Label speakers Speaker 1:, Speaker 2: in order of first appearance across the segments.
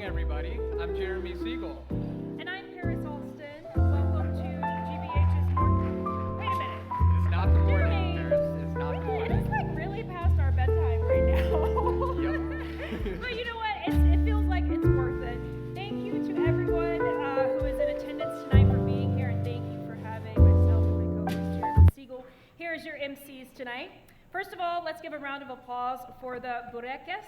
Speaker 1: everybody. I'm Jeremy Siegel.
Speaker 2: And I'm Paris Alston. Welcome to GBH's morning. Wait a minute.
Speaker 1: It's not the morning,
Speaker 2: Jeremy.
Speaker 1: Paris. It's not the morning.
Speaker 2: It is like really past our bedtime right now.
Speaker 1: Yep.
Speaker 2: But you know what? It feels like it's worth it. Thank you to everyone who is in attendance tonight for being here, and thank you for having myself and my co-host Jeremy Siegel here as your MCs tonight. First of all, let's give a round of applause for the Burekes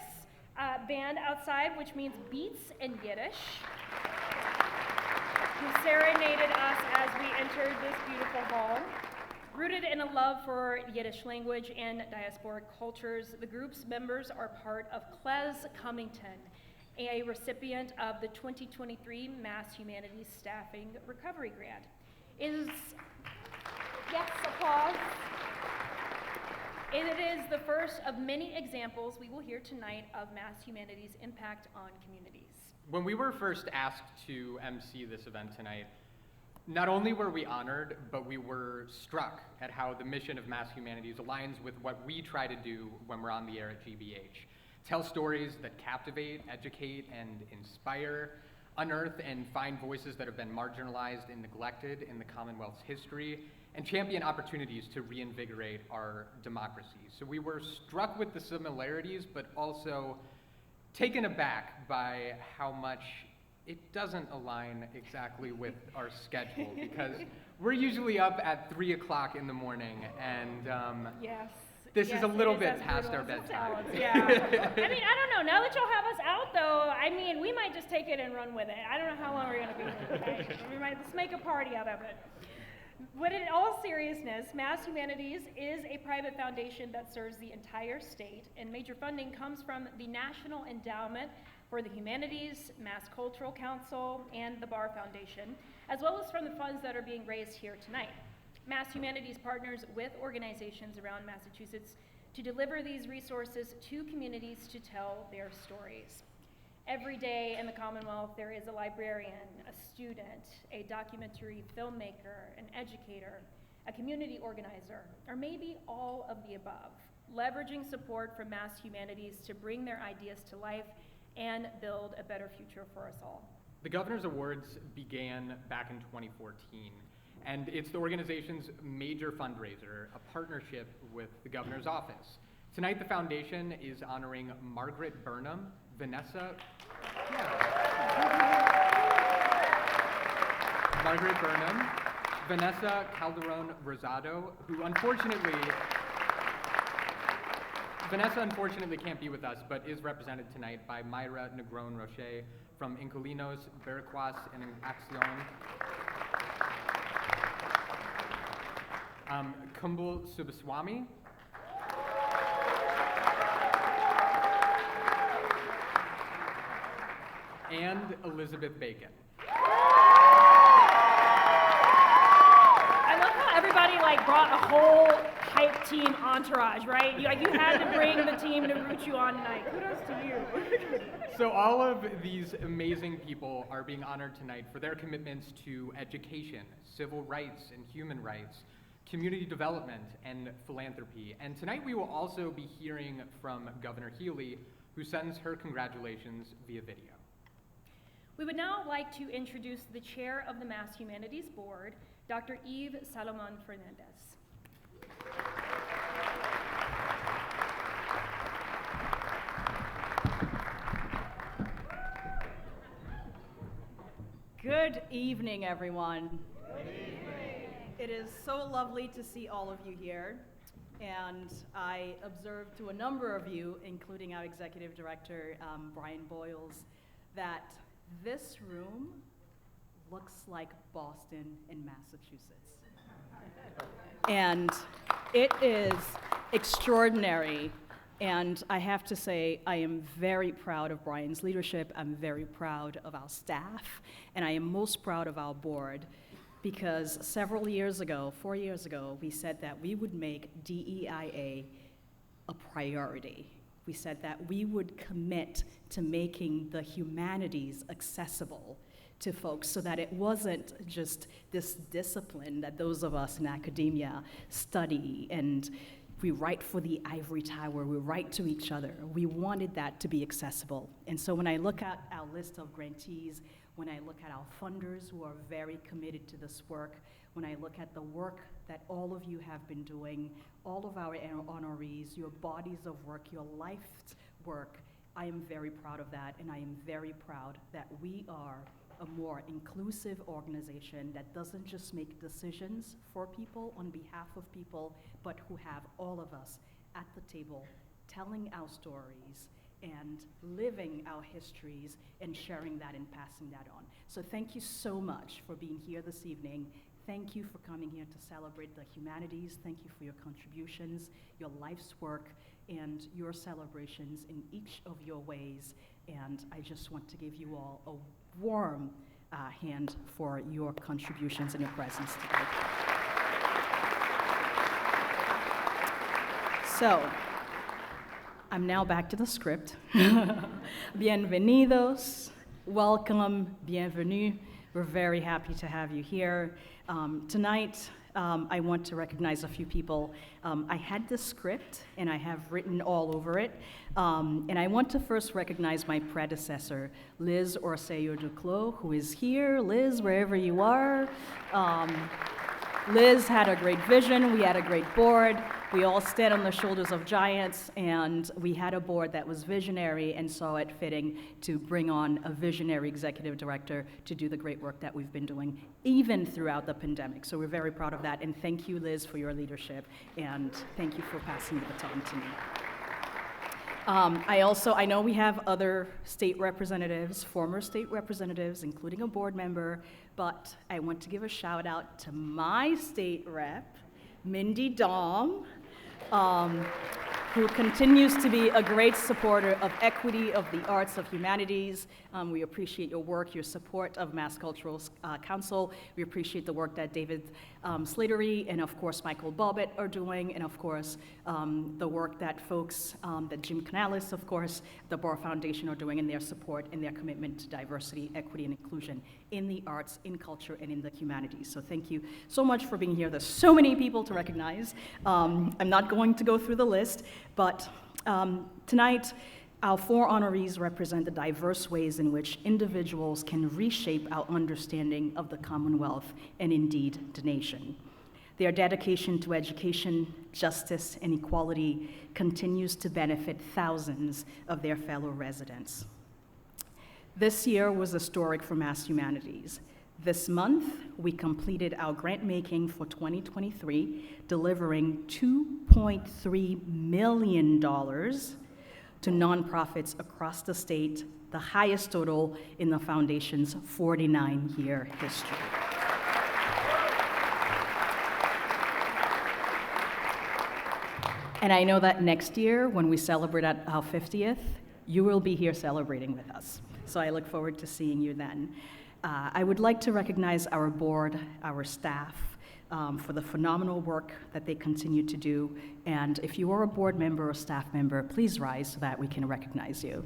Speaker 2: band outside, which means beats in Yiddish, who serenaded us as we entered this beautiful hall. Rooted in a love for Yiddish language and diasporic cultures, the group's members are part of Cles Cummington, a recipient of the 2023 Mass Humanities Staffing Recovery Grant. Yes, applause. It is the first of many examples we will hear tonight of Mass Humanities' impact on communities.
Speaker 1: When we were first asked to MC this event tonight, not only were we honored, but we were struck at how the mission of Mass Humanities aligns with what we try to do when we're on the air at GBH. Tell stories that captivate, educate, and inspire, unearth and find voices that have been marginalized and neglected in the Commonwealth's history, and champion opportunities to reinvigorate our democracy. So we were struck with the similarities, but also taken aback by how much it doesn't align exactly with our schedule, because we're usually up at 3 o'clock in the morning, and
Speaker 2: Yes.
Speaker 1: this
Speaker 2: yes,
Speaker 1: is a little
Speaker 2: it
Speaker 1: bit
Speaker 2: as
Speaker 1: past our
Speaker 2: brutal as it
Speaker 1: bedtime.
Speaker 2: sounds, Yeah. I mean, I don't know. Now that y'all have us out, though, I mean, we might just take it and run with it. I don't know how long we're going to be here. Okay? Let's make a party out of it. But in all seriousness, Mass Humanities is a private foundation that serves the entire state, and major funding comes from the National Endowment for the Humanities, Mass Cultural Council, and the Barr Foundation, as well as from the funds that are being raised here tonight. Mass Humanities partners with organizations around Massachusetts to deliver these resources to communities to tell their stories. Every day in the Commonwealth, there is a librarian, a student, a documentary filmmaker, an educator, a community organizer, or maybe all of the above, leveraging support from Mass Humanities to bring their ideas to life and build a better future for us all.
Speaker 1: The Governor's Awards began back in 2014, and it's the organization's major fundraiser, a partnership with the Governor's Office. Tonight, the foundation is honoring Margaret Burnham, Margaret Burnham, Vanessa Calderon Rosado, who unfortunately can't be with us, but is represented tonight by Mayra Negron Roche from Incolinos, Vericuas, and Acción. Kumbul Subaswamy. And Elizabeth Bacon.
Speaker 2: I love how everybody brought a whole hype team entourage, right? You had to bring the team to root you on tonight. Kudos to you.
Speaker 1: So all of these amazing people are being honored tonight for their commitments to education, civil rights and human rights, community development, and philanthropy. And tonight we will also be hearing from Governor Healy, who sends her congratulations via video.
Speaker 2: We would now like to introduce the chair of the Mass Humanities Board, Dr. Eve Salomon Fernandez.
Speaker 3: Good evening, everyone. Good evening. It is so lovely to see all of you here, and I observed to a number of you, including our executive director, Brian Boyles, that this room looks like Boston in Massachusetts. And it is extraordinary. And I have to say, I am very proud of Brian's leadership. I'm very proud of our staff. And I am most proud of our board, because several years ago, 4 years ago, we said that we would make DEIA a priority. We said that we would commit to making the humanities accessible to folks so that it wasn't just this discipline that those of us in academia study and We write for the ivory tower, we write to each other. We wanted that to be accessible. And so when I look at our list of grantees, when I look at our funders who are very committed to this work, when I look at the work that all of you have been doing, all of our honorees, your bodies of work, your life's work, I am very proud of that, and I am very proud that we are a more inclusive organization that doesn't just make decisions for people on behalf of people, but who have all of us at the table telling our stories and living our histories and sharing that and passing that on. So thank you so much for being here this evening. Thank you for coming here to celebrate the humanities. Thank you for your contributions, your life's work, and your celebrations in each of your ways. And I just want to give you all a warm hand for your contributions and your presence today. So, I'm now back to the script. Bienvenidos, welcome, bienvenue. We're very happy to have you here. Tonight, I want to recognize a few people. I had this script, and I have written all over it. And I want to first recognize my predecessor, Liz Orseyo-Duclos, who is here. Liz, wherever you are. Liz had a great vision. We had a great board. We all stand on the shoulders of giants, and we had a board that was visionary and saw it fitting to bring on a visionary executive director to do the great work that we've been doing, even throughout the pandemic. So we're very proud of that, and thank you, Liz, for your leadership, and thank you for passing the baton to me. I know we have other state representatives, former state representatives, including a board member, but I want to give a shout out to my state rep, Mindy Dom, who continues to be a great supporter of equity, of the arts, of humanities. We appreciate your work, your support of Mass Cultural Council. We appreciate the work that David Slattery and of course Michael Bobbitt are doing, and of course the work that folks, that Jim Canales, of course, the Barr Foundation are doing in their support and their commitment to diversity, equity, and inclusion in the arts, in culture, and in the humanities. So thank you so much for being here. There's so many people to recognize. I'm not going to go through the list, but tonight, our four honorees represent the diverse ways in which individuals can reshape our understanding of the Commonwealth and indeed the nation. Their dedication to education, justice, and equality continues to benefit thousands of their fellow residents. This year was historic for Mass Humanities. This month, we completed our grant making for 2023, delivering $2.3 million to nonprofits across the state, the highest total in the foundation's 49-year history. And I know that next year, when we celebrate at our 50th, you will be here celebrating with us. So I look forward to seeing you then. I would like to recognize our board, our staff, for the phenomenal work that they continue to do. And if you are a board member or staff member, please rise so that we can recognize you.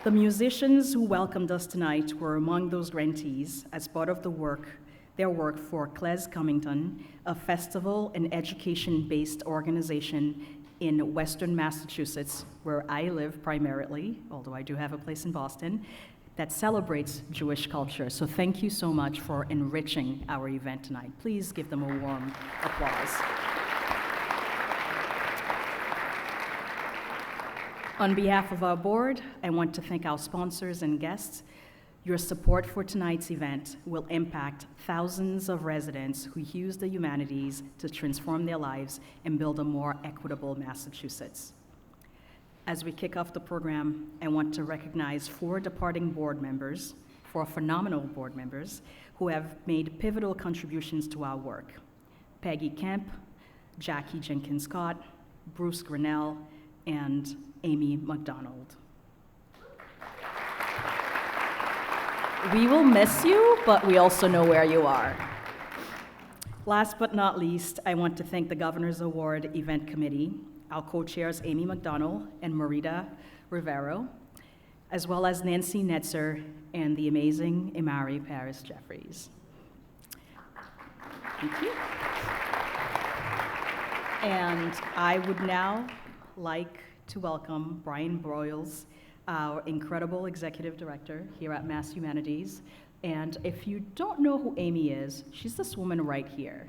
Speaker 3: The musicians who welcomed us tonight were among those grantees as part of their work for Claes Cummington, a festival and education-based organization in Western Massachusetts, where I live primarily, although I do have a place in Boston, that celebrates Jewish culture. So thank you so much for enriching our event tonight. Please give them a warm applause. On behalf of our board, I want to thank our sponsors and guests. Your support for tonight's event will impact thousands of residents who use the humanities to transform their lives and build a more equitable Massachusetts. As we kick off the program, I want to recognize four phenomenal board members who have made pivotal contributions to our work: Peggy Kemp, Jackie Jenkins-Scott, Bruce Grinnell, and Amy McDonald. We will miss you, but we also know where you are. Last but not least, I want to thank the Governor's Award Event Committee, our co-chairs Amy McDonald and Marita Rivero, as well as Nancy Netzer and the amazing Imari Paris Jeffries. Thank you. And I would now like to welcome Brian Broyles, our incredible executive director here at Mass Humanities. And if you don't know who Amy is, she's this woman right here.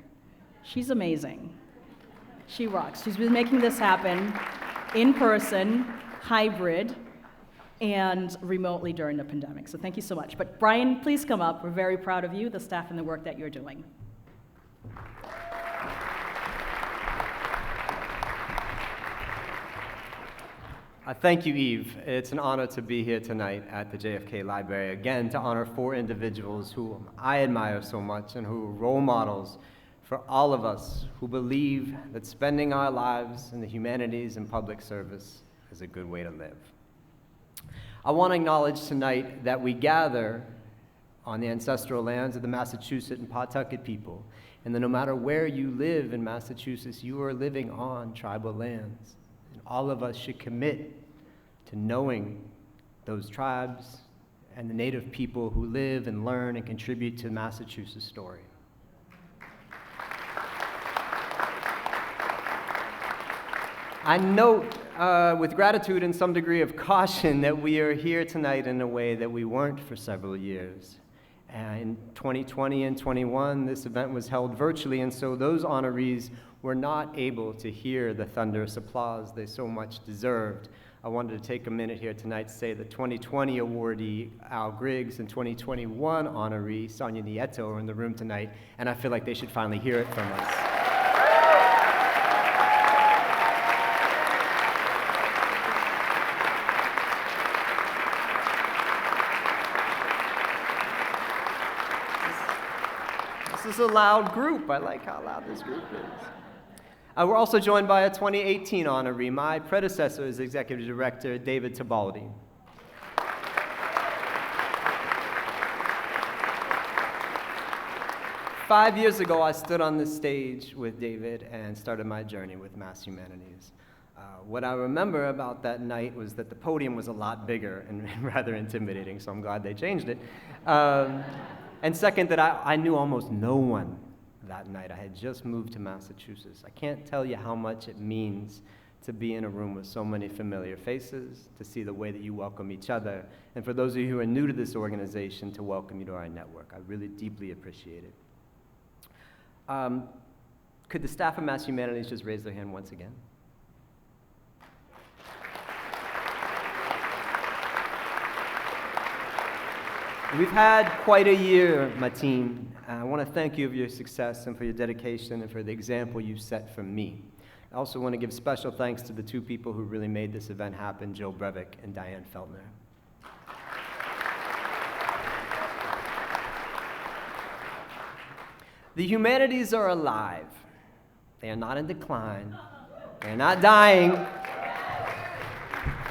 Speaker 3: She's amazing. She rocks. She's been making this happen in person, hybrid, and remotely during the pandemic. So thank you so much. But Brian, please come up. We're very proud of you, the staff, and the work that you're doing.
Speaker 4: Thank you, Eve. It's an honor to be here tonight at the JFK Library, again, to honor 4 individuals who I admire so much and who are role models for all of us who believe that spending our lives in the humanities and public service is a good way to live. I want to acknowledge tonight that we gather on the ancestral lands of the Massachusetts and Pawtucket people, and that no matter where you live in Massachusetts, you are living on tribal lands. All of us should commit to knowing those tribes and the Native people who live and learn and contribute to the Massachusetts story. I note with gratitude and some degree of caution that we are here tonight in a way that we weren't for several years. In 2020 and 21, this event was held virtually, and so those honorees were not able to hear the thunderous applause they so much deserved. I wanted to take a minute here tonight to say the 2020 awardee, Al Griggs, and 2021 honoree, Sonia Nieto, are in the room tonight, and I feel like they should finally hear it from us. This is a loud group. I like how loud this group is. We're also joined by a 2018 honoree, my predecessor as executive director, David Tibaldi. Five years ago, I stood on this stage with David and started my journey with Mass Humanities. What I remember about that night was that the podium was a lot bigger and rather intimidating, so I'm glad they changed it. And second, that I knew almost no one that night. I had just moved to Massachusetts. I can't tell you how much it means to be in a room with so many familiar faces, to see the way that you welcome each other, and for those of you who are new to this organization, to welcome you to our network. I really deeply appreciate it. Could the staff of Mass Humanities just raise their hand once again? We've had quite a year, my team. I want to thank you for your success and for your dedication and for the example you set for me. I also want to give special thanks to the 2 people who really made this event happen, Jill Breivik and Diane Feltner. The humanities are alive. They are not in decline. They are not dying.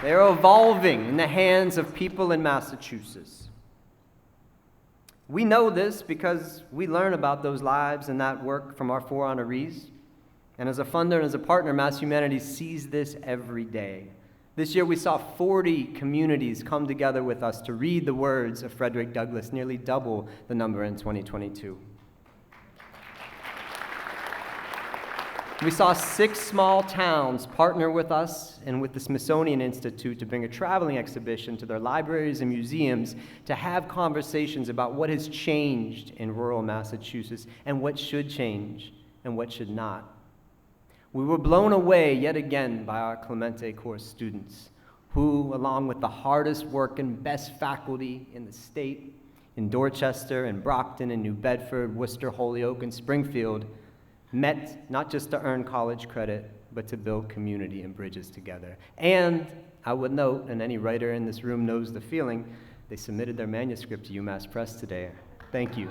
Speaker 4: They are evolving in the hands of people in Massachusetts. We know this because we learn about those lives and that work from our 4 honorees. And as a funder and as a partner, Mass Humanities sees this every day. This year we saw 40 communities come together with us to read the words of Frederick Douglass, nearly double the number in 2022. We saw 6 small towns partner with us and with the Smithsonian Institute to bring a traveling exhibition to their libraries and museums to have conversations about what has changed in rural Massachusetts and what should change and what should not. We were blown away yet again by our Clemente course students who, along with the hardest working, best faculty in the state, in Dorchester and Brockton and New Bedford, Worcester, Holyoke, and Springfield, met not just to earn college credit, but to build community and bridges together. And I would note, and any writer in this room knows the feeling, they submitted their manuscript to UMass Press today. Thank you.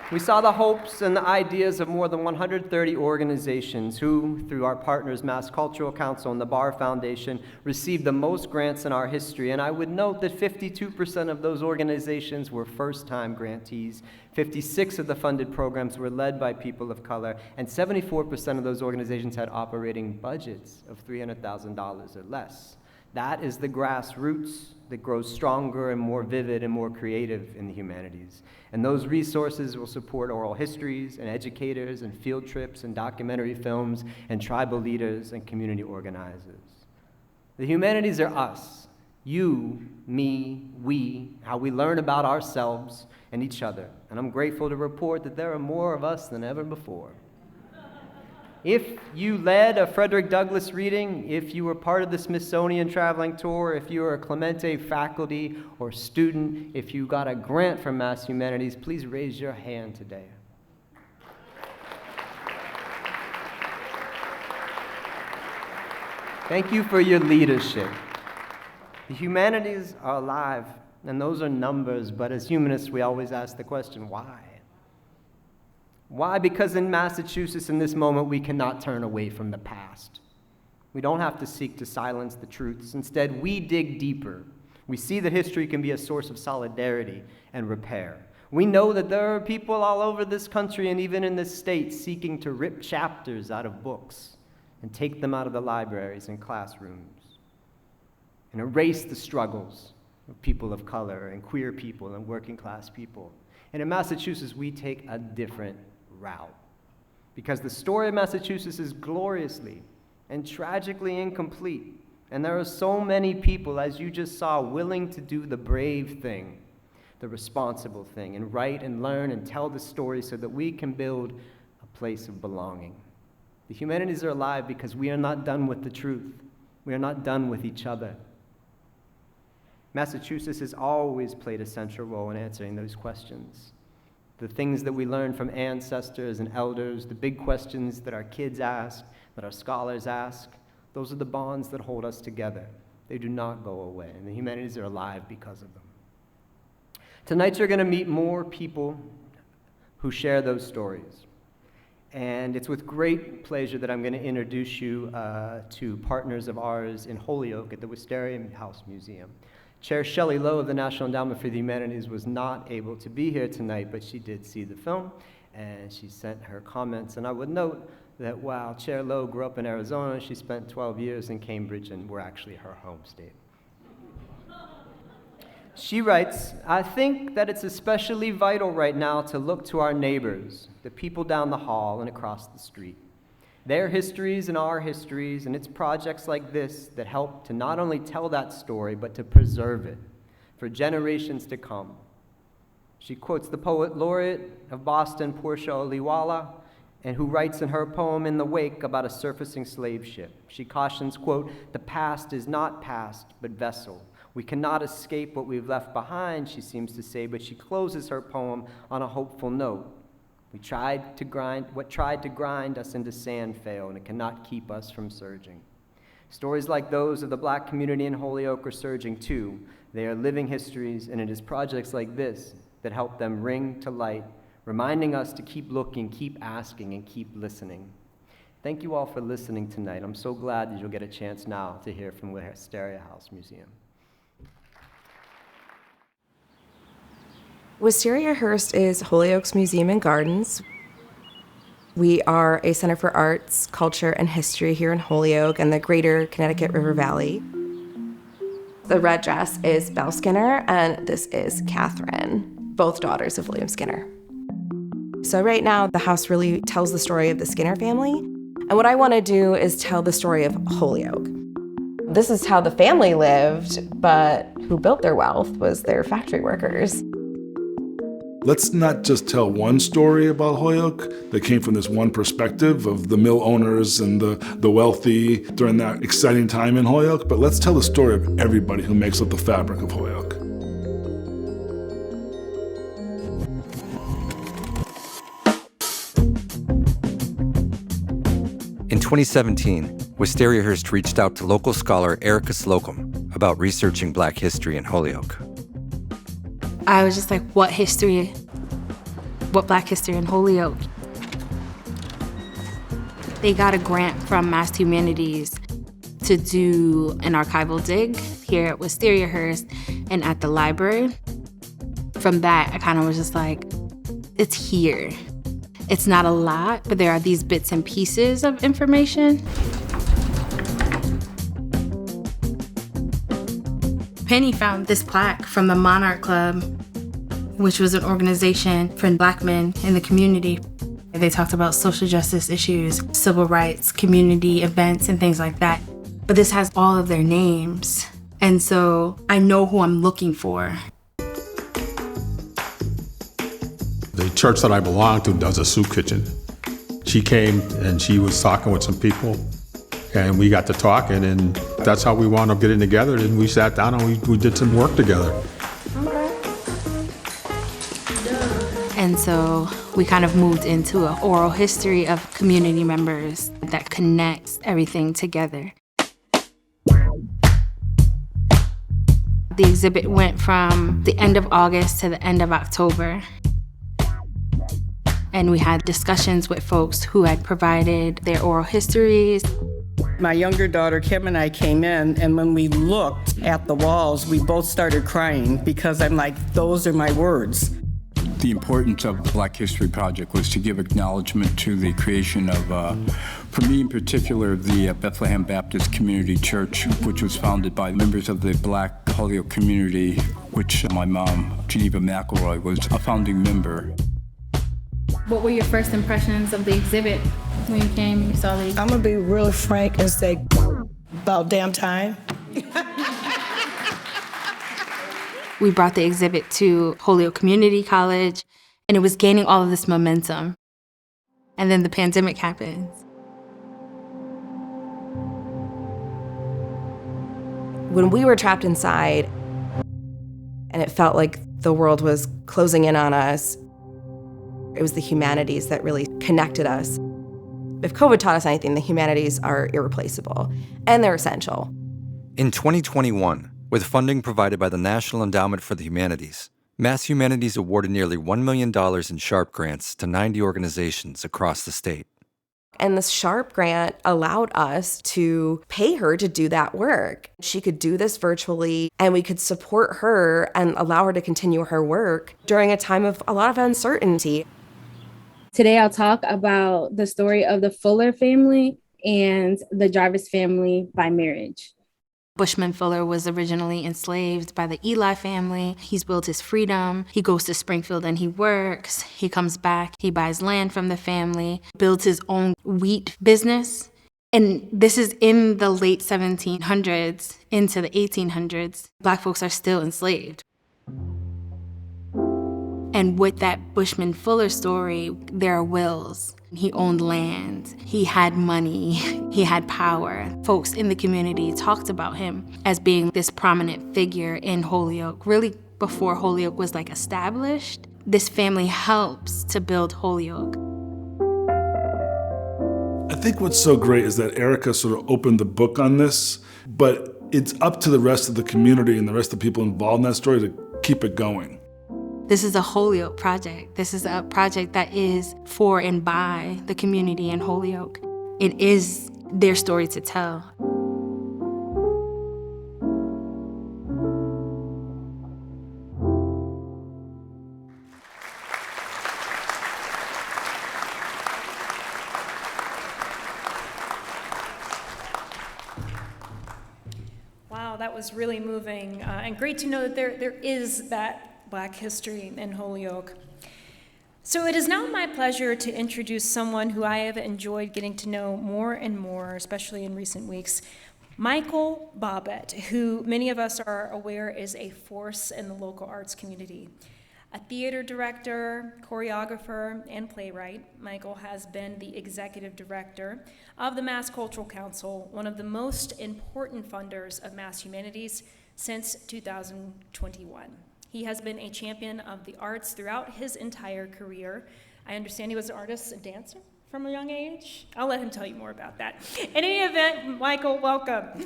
Speaker 4: We saw the hopes and the ideas of more than 130 organizations who, through our partners Mass Cultural Council and the Barr Foundation, received the most grants in our history. And I would note that 52% of those organizations were first-time grantees. 56 of the funded programs were led by people of color, and 74% of those organizations had operating budgets of $300,000 or less. That is the grassroots that grows stronger and more vivid and more creative in the humanities. And those resources will support oral histories and educators and field trips and documentary films and tribal leaders and community organizers. The humanities are us, you, me, we, how we learn about ourselves and each other. And I'm grateful to report that there are more of us than ever before. If you led a Frederick Douglass reading, if you were part of the Smithsonian traveling tour, if you were a Clemente faculty or student, if you got a grant from Mass Humanities, please raise your hand today. Thank you for your leadership. The humanities are alive, and those are numbers, but as humanists, we always ask the question, why? Why? Because in Massachusetts, in this moment, we cannot turn away from the past. We don't have to seek to silence the truths. Instead, we dig deeper. We see that history can be a source of solidarity and repair. We know that there are people all over this country and even in this state seeking to rip chapters out of books and take them out of the libraries and classrooms and erase the struggles of people of color and queer people and working class people. And in Massachusetts, we take a different route. Because the story of Massachusetts is gloriously and tragically incomplete. And there are so many people, as you just saw, willing to do the brave thing, the responsible thing, and write and learn and tell the story so that we can build a place of belonging. The humanities are alive because we are not done with the truth. We are not done with each other. Massachusetts has always played a central role in answering those questions. The things that we learn from ancestors and elders, the big questions that our kids ask, that our scholars ask, those are the bonds that hold us together. They do not go away, and the humanities are alive because of them. Tonight you're going to meet more people who share those stories. And it's with great pleasure that I'm going to introduce you to partners of ours in Holyoke at the Wisteria House Museum. Chair Shelley Lowe of the National Endowment for the Humanities was not able to be here tonight, but she did see the film, and she sent her comments. And I would note that while Chair Lowe grew up in Arizona, she spent 12 years in Cambridge, and we're actually her home state. She writes, I think that it's especially vital right now to look to our neighbors, the people down the hall and across the street. Their histories and our histories, and it's projects like this that help to not only tell that story, but to preserve it for generations to come. She quotes the poet laureate of Boston, Portia Oliwala, and who writes in her poem In the Wake about a surfacing slave ship. She cautions, quote, the past is not past, but vessel. We cannot escape what we've left behind, she seems to say, but she closes her poem on a hopeful note. What tried to grind us into sand failed, and it cannot keep us from surging. Stories like those of the Black community in Holyoke are surging too. They are living histories, and it is projects like this that help them ring to light, reminding us to keep looking, keep asking, and keep listening. Thank you all for listening tonight. I'm so glad that you'll get a chance now to hear from the Wisteria House Museum.
Speaker 5: Wisteria Hearst is Holyoke's Museum and Gardens. We are a center for arts, culture, and history here in Holyoke and the greater Connecticut River Valley. The red dress is Belle Skinner, and this is Catherine, both daughters of William Skinner. So right now, the house really tells the story of the Skinner family, and what I want to do is tell the story of Holyoke. This is how the family lived, but who built their wealth was their factory workers.
Speaker 6: Let's not just tell one story about Holyoke that came from this one perspective of the mill owners and the wealthy during that exciting time in Holyoke, but let's tell the story of everybody who makes up the fabric of Holyoke.
Speaker 7: In 2017, Wisteria Hearst reached out to local scholar Erica Slocum about researching Black history in Holyoke.
Speaker 8: I was just like, what history what Black history in Holyoke. They got a grant from Mass Humanities to do an archival dig here at Wisteriahurst and at the library. From that, I kind of was just like, it's here. It's not a lot, but there are these bits and pieces of information. Penny found this plaque from the Monarch Club, which was an organization for Black men in the community. They talked about social justice issues, civil rights, community events, and things like that. But this has all of their names. And so I know who I'm looking for.
Speaker 9: The church that I belong to does a soup kitchen. She came and she was talking with some people, and we got to talking, and that's how we wound up getting together. And we sat down and we did some work together.
Speaker 8: And so we kind of moved into an oral history of community members that connects everything together. The exhibit went from the end of August to the end of October. And we had discussions with folks who had provided their oral histories.
Speaker 10: My younger daughter, Kim, and I came in, and when we looked at the walls, we both started crying because I'm like, those are my words.
Speaker 11: The importance of the Black History Project was to give acknowledgement to the creation of, for me in particular, the Bethlehem Baptist Community Church, which was founded by members of the Black Holyoke community, which my mom, Geneva McElroy, was a founding member.
Speaker 8: What were your first impressions of the exhibit when you came and you saw the exhibit?
Speaker 10: I'm gonna be real frank and say, about damn time.
Speaker 8: We brought the exhibit to Holyoke Community College, and it was gaining all of this momentum. And then the pandemic happens.
Speaker 5: When we were trapped inside, and it felt like the world was closing in on us, it was the humanities that really connected us. If COVID taught us anything, the humanities are irreplaceable, and they're essential.
Speaker 7: In 2021, with funding provided by the National Endowment for the Humanities, Mass Humanities awarded nearly $1 million in SHARP grants to 90 organizations across the state.
Speaker 5: And the SHARP grant allowed us to pay her to do that work. She could do this virtually, and we could support her and allow her to continue her work during a time of a lot of uncertainty.
Speaker 8: Today I'll talk about the story of the Fuller family and the Jarvis family by marriage. Bushman Fuller was originally enslaved by the Eli family. He's built his freedom. He goes to Springfield and he works. He comes back. He buys land from the family, builds his own wheat business. And this is in the late 1700s into the 1800s. Black folks are still enslaved. And with that Bushman Fuller story, there are wills. He owned land, he had money, he had power. Folks in the community talked about him as being this prominent figure in Holyoke. Really, before Holyoke was like established, this family helps to build Holyoke.
Speaker 6: I think what's so great is that Erica sort of opened the book on this, but it's up to the rest of the community and the rest of the people involved in that story to keep it going.
Speaker 8: This is a Holyoke project. This is a project that is for and by the community in Holyoke. It is their story to tell.
Speaker 2: Wow, that was really moving, and great to know that there is that Black history in Holyoke. So it is now my pleasure to introduce someone who I have enjoyed getting to know more and more, especially in recent weeks, Michael Bobbitt, who many of us are aware is a force in the local arts community. A theater director, choreographer, and playwright, Michael has been the executive director of the Mass Cultural Council, one of the most important funders of Mass Humanities since 2021. He has been a champion of the arts throughout his entire career. I understand he was an artist and dancer from a young age. I'll let him tell you more about that. In any event, Michael, welcome.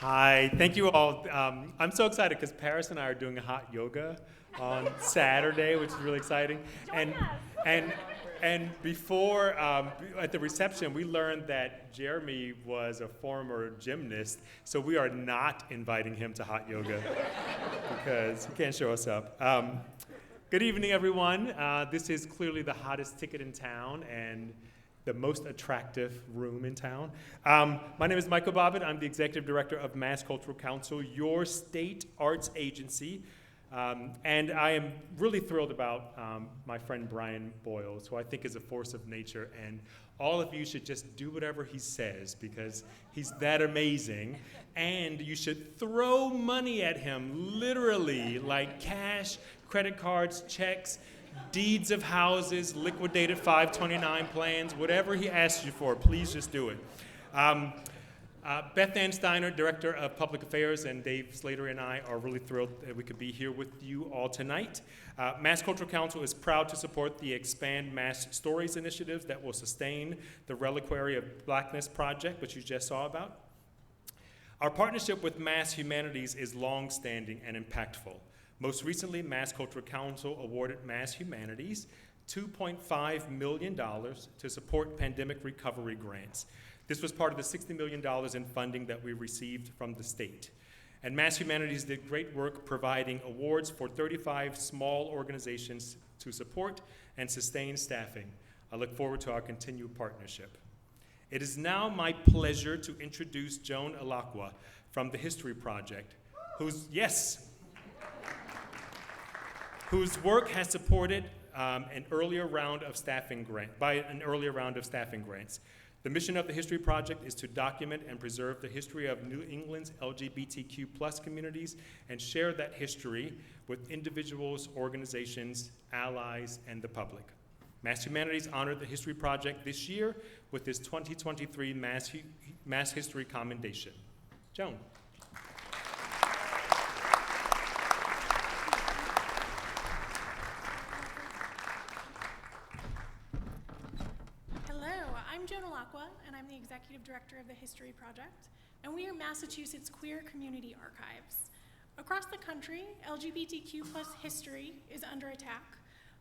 Speaker 12: Hi, thank you all. I'm so excited because Paris and I are doing a hot yoga on Saturday, which is really exciting. And before, at the reception, we learned that Jeremy was a former gymnast, so we are not inviting him to hot yoga because he can't show us up. Good evening, everyone. This is clearly the hottest ticket in town and the most attractive room in town. My name is Michael Bobbitt. I'm the Executive Director of Mass Cultural Council, your state arts agency. And I am really thrilled about my friend Brian Boyles, who I think is a force of nature. And all of you should just do whatever he says because he's that amazing. And you should throw money at him, literally, like cash, credit cards, checks, deeds of houses, liquidated 529 plans, whatever he asks you for, please just do it. Beth Ann Steiner, Director of Public Affairs, and Dave Slater and I are really thrilled that we could be here with you all tonight. Mass Cultural Council is proud to support the Expand Mass Stories initiatives that will sustain the Reliquary of Blackness project, which you just saw about. Our partnership with Mass Humanities is long-standing and impactful. Most recently, Mass Cultural Council awarded Mass Humanities $2.5 million to support pandemic recovery grants. This was part of the $60 million in funding that we received from the state. And Mass Humanities did great work providing awards for 35 small organizations to support and sustain staffing. I look forward to our continued partnership. It is now my pleasure to introduce Joan Alakwa from the History Project, whose work has supported an earlier round of staffing grants. The mission of the History Project is to document and preserve the history of New England's LGBTQ+ communities and share that history with individuals, organizations, allies, and the public. Mass Humanities honored the History Project this year with its 2023 Mass History Commendation. Joan.
Speaker 13: I'm Joan Alakwa, and I'm the Executive Director of the History Project, and we are Massachusetts Queer Community Archives. Across the country, LGBTQ+ history is under attack.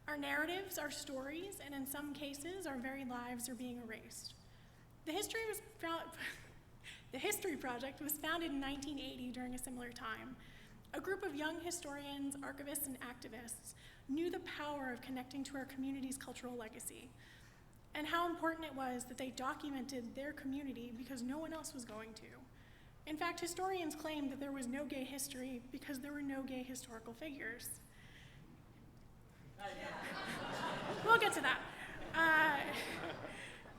Speaker 13: Our narratives, our stories, and in some cases, our very lives are being erased. The History Project was founded in 1980 during a similar time. A group of young historians, archivists, and activists knew the power of connecting to our community's cultural legacy, and how important it was that they documented their community because no one else was going to. In fact, historians claim that there was no gay history because there were no gay historical figures. We'll get to that.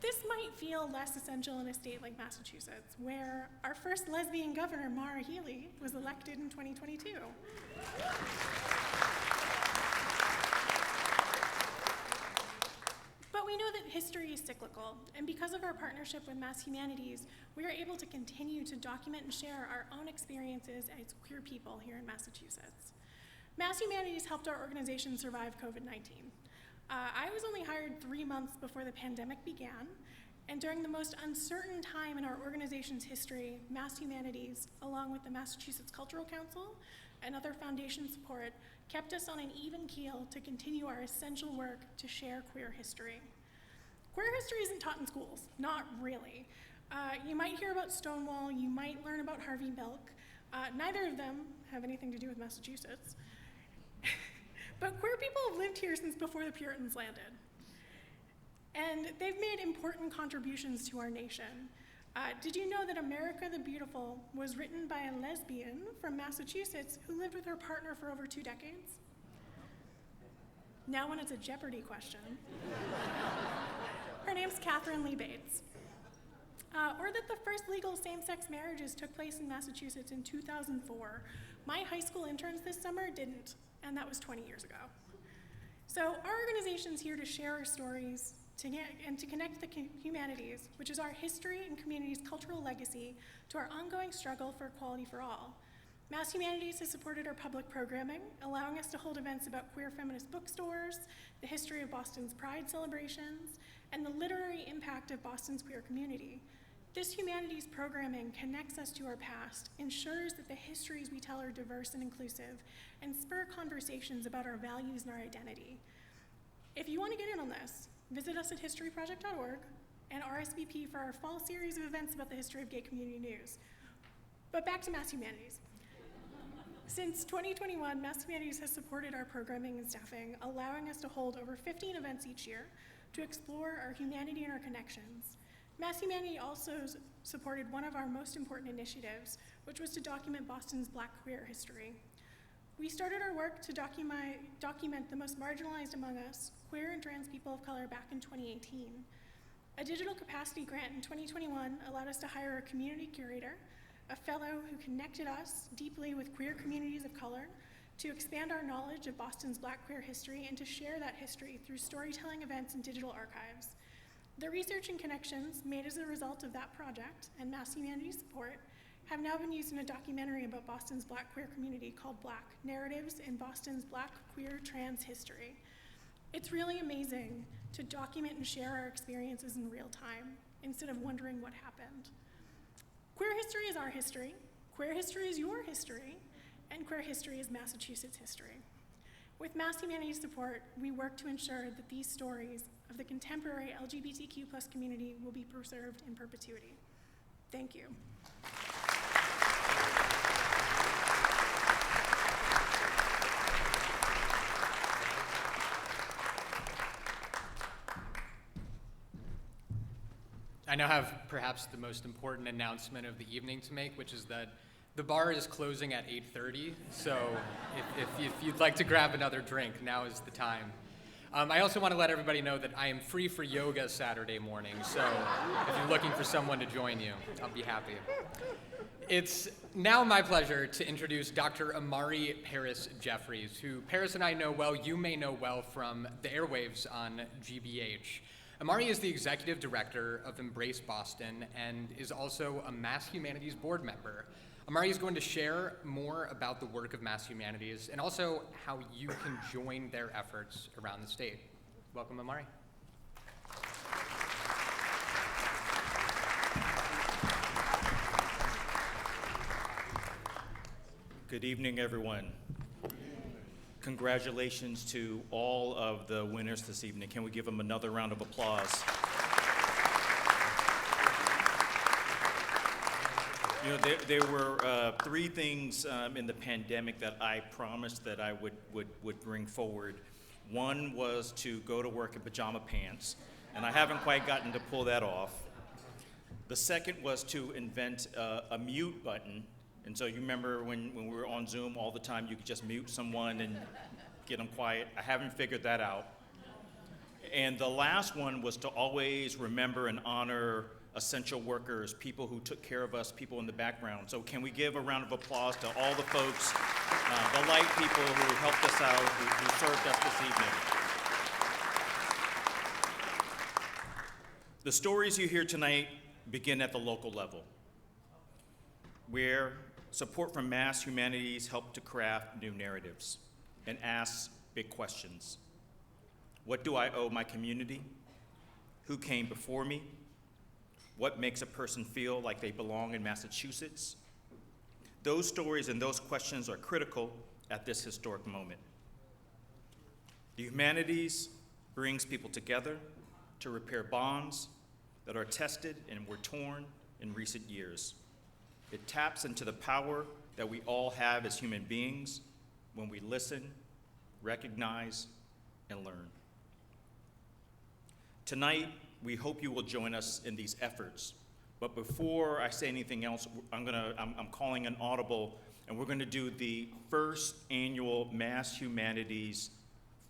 Speaker 13: This might feel less essential in a state like Massachusetts, where our first lesbian governor, Maura Healey, was elected in 2022. But we know that history is cyclical, and because of our partnership with Mass Humanities, we are able to continue to document and share our own experiences as queer people here in Massachusetts. Mass Humanities helped our organization survive COVID-19. I was only hired 3 months before the pandemic began, and during the most uncertain time in our organization's history, Mass Humanities, along with the Massachusetts Cultural Council and other foundation support, kept us on an even keel to continue our essential work to share queer history. Queer history isn't taught in schools, not really. You might hear about Stonewall, you might learn about Harvey Milk. Neither of them have anything to do with Massachusetts. But queer people have lived here since before the Puritans landed. And they've made important contributions to our nation. Did you know that America the Beautiful was written by a lesbian from Massachusetts who lived with her partner for over 2 decades? Now when it's a Jeopardy question. Her name's Catherine Lee Bates. Or that the first legal same-sex marriages took place in Massachusetts in 2004. My high school interns this summer didn't, and that was 20 years ago. So our organization's here to share our stories and to connect the humanities, which is our history and community's cultural legacy, to our ongoing struggle for equality for all. Mass Humanities has supported our public programming, allowing us to hold events about queer feminist bookstores, the history of Boston's Pride celebrations, and the literary impact of Boston's queer community. This humanities programming connects us to our past, ensures that the histories we tell are diverse and inclusive, and spur conversations about our values and our identity. If you want to get in on this, visit us at historyproject.org and RSVP for our fall series of events about the history of gay community news. But back to Mass Humanities. Since 2021, Mass Humanities has supported our programming and staffing, allowing us to hold over 15 events each year to explore our humanity and our connections. Mass Humanity also supported one of our most important initiatives, which was to document Boston's Black queer history. We started our work to document the most marginalized among us, queer and trans people of color, back in 2018. A digital capacity grant in 2021 allowed us to hire a community curator, a fellow who connected us deeply with queer communities of color, to expand our knowledge of Boston's Black queer history and to share that history through storytelling events and digital archives. The research and connections made as a result of that project and Mass Humanities support have now been used in a documentary about Boston's Black queer community called Black: Narratives in Boston's Black Queer Trans History. It's really amazing to document and share our experiences in real time instead of wondering what happened. Queer history is our history, queer history is your history, and queer history is Massachusetts history. With Mass Humanities support, we work to ensure that these stories of the contemporary LGBTQ+ community will be preserved in perpetuity. Thank you.
Speaker 1: I now have perhaps the most important announcement of the evening to make, which is that the bar is closing at 8:30, so if you'd like to grab another drink, now is the time. I also want to let everybody know that I am free for yoga Saturday morning, so if you're looking for someone to join you, I'll be happy. It's now my pleasure to introduce Dr. Amari Paris Jeffries, who Paris and I know well, you may know well from the airwaves on GBH. Amari is the executive director of Embrace Boston and is also a Mass Humanities board member. Amari is going to share more about the work of Mass Humanities and also how you can join their efforts around the state. Welcome, Amari.
Speaker 14: Good evening, everyone. Congratulations to all of the winners this evening. Can we give them another round of applause? You know, there were three things in the pandemic that I promised that I would bring forward. One was to go to work in pajama pants, and I haven't quite gotten to pull that off. The second was to invent a mute button. And so you remember when we were on Zoom all the time, you could just mute someone and get them quiet. I haven't figured that out. And the last one was to always remember and honor essential workers, people who took care of us, people in the background. So can we give a round of applause to all the folks, the light people who helped us out, who served us this evening. The stories you hear tonight begin at the local level, where support from Mass Humanities helped to craft new narratives and ask big questions. What do I owe my community? Who came before me? What makes a person feel like they belong in Massachusetts? Those stories and those questions are critical at this historic moment. The humanities brings people together to repair bonds that are tested and were torn in recent years. It taps into the power that we all have as human beings when we listen, recognize, and learn. Tonight, we hope you will join us in these efforts. But before I say anything else, I'm calling an audible, and we're gonna do the first annual Mass Humanities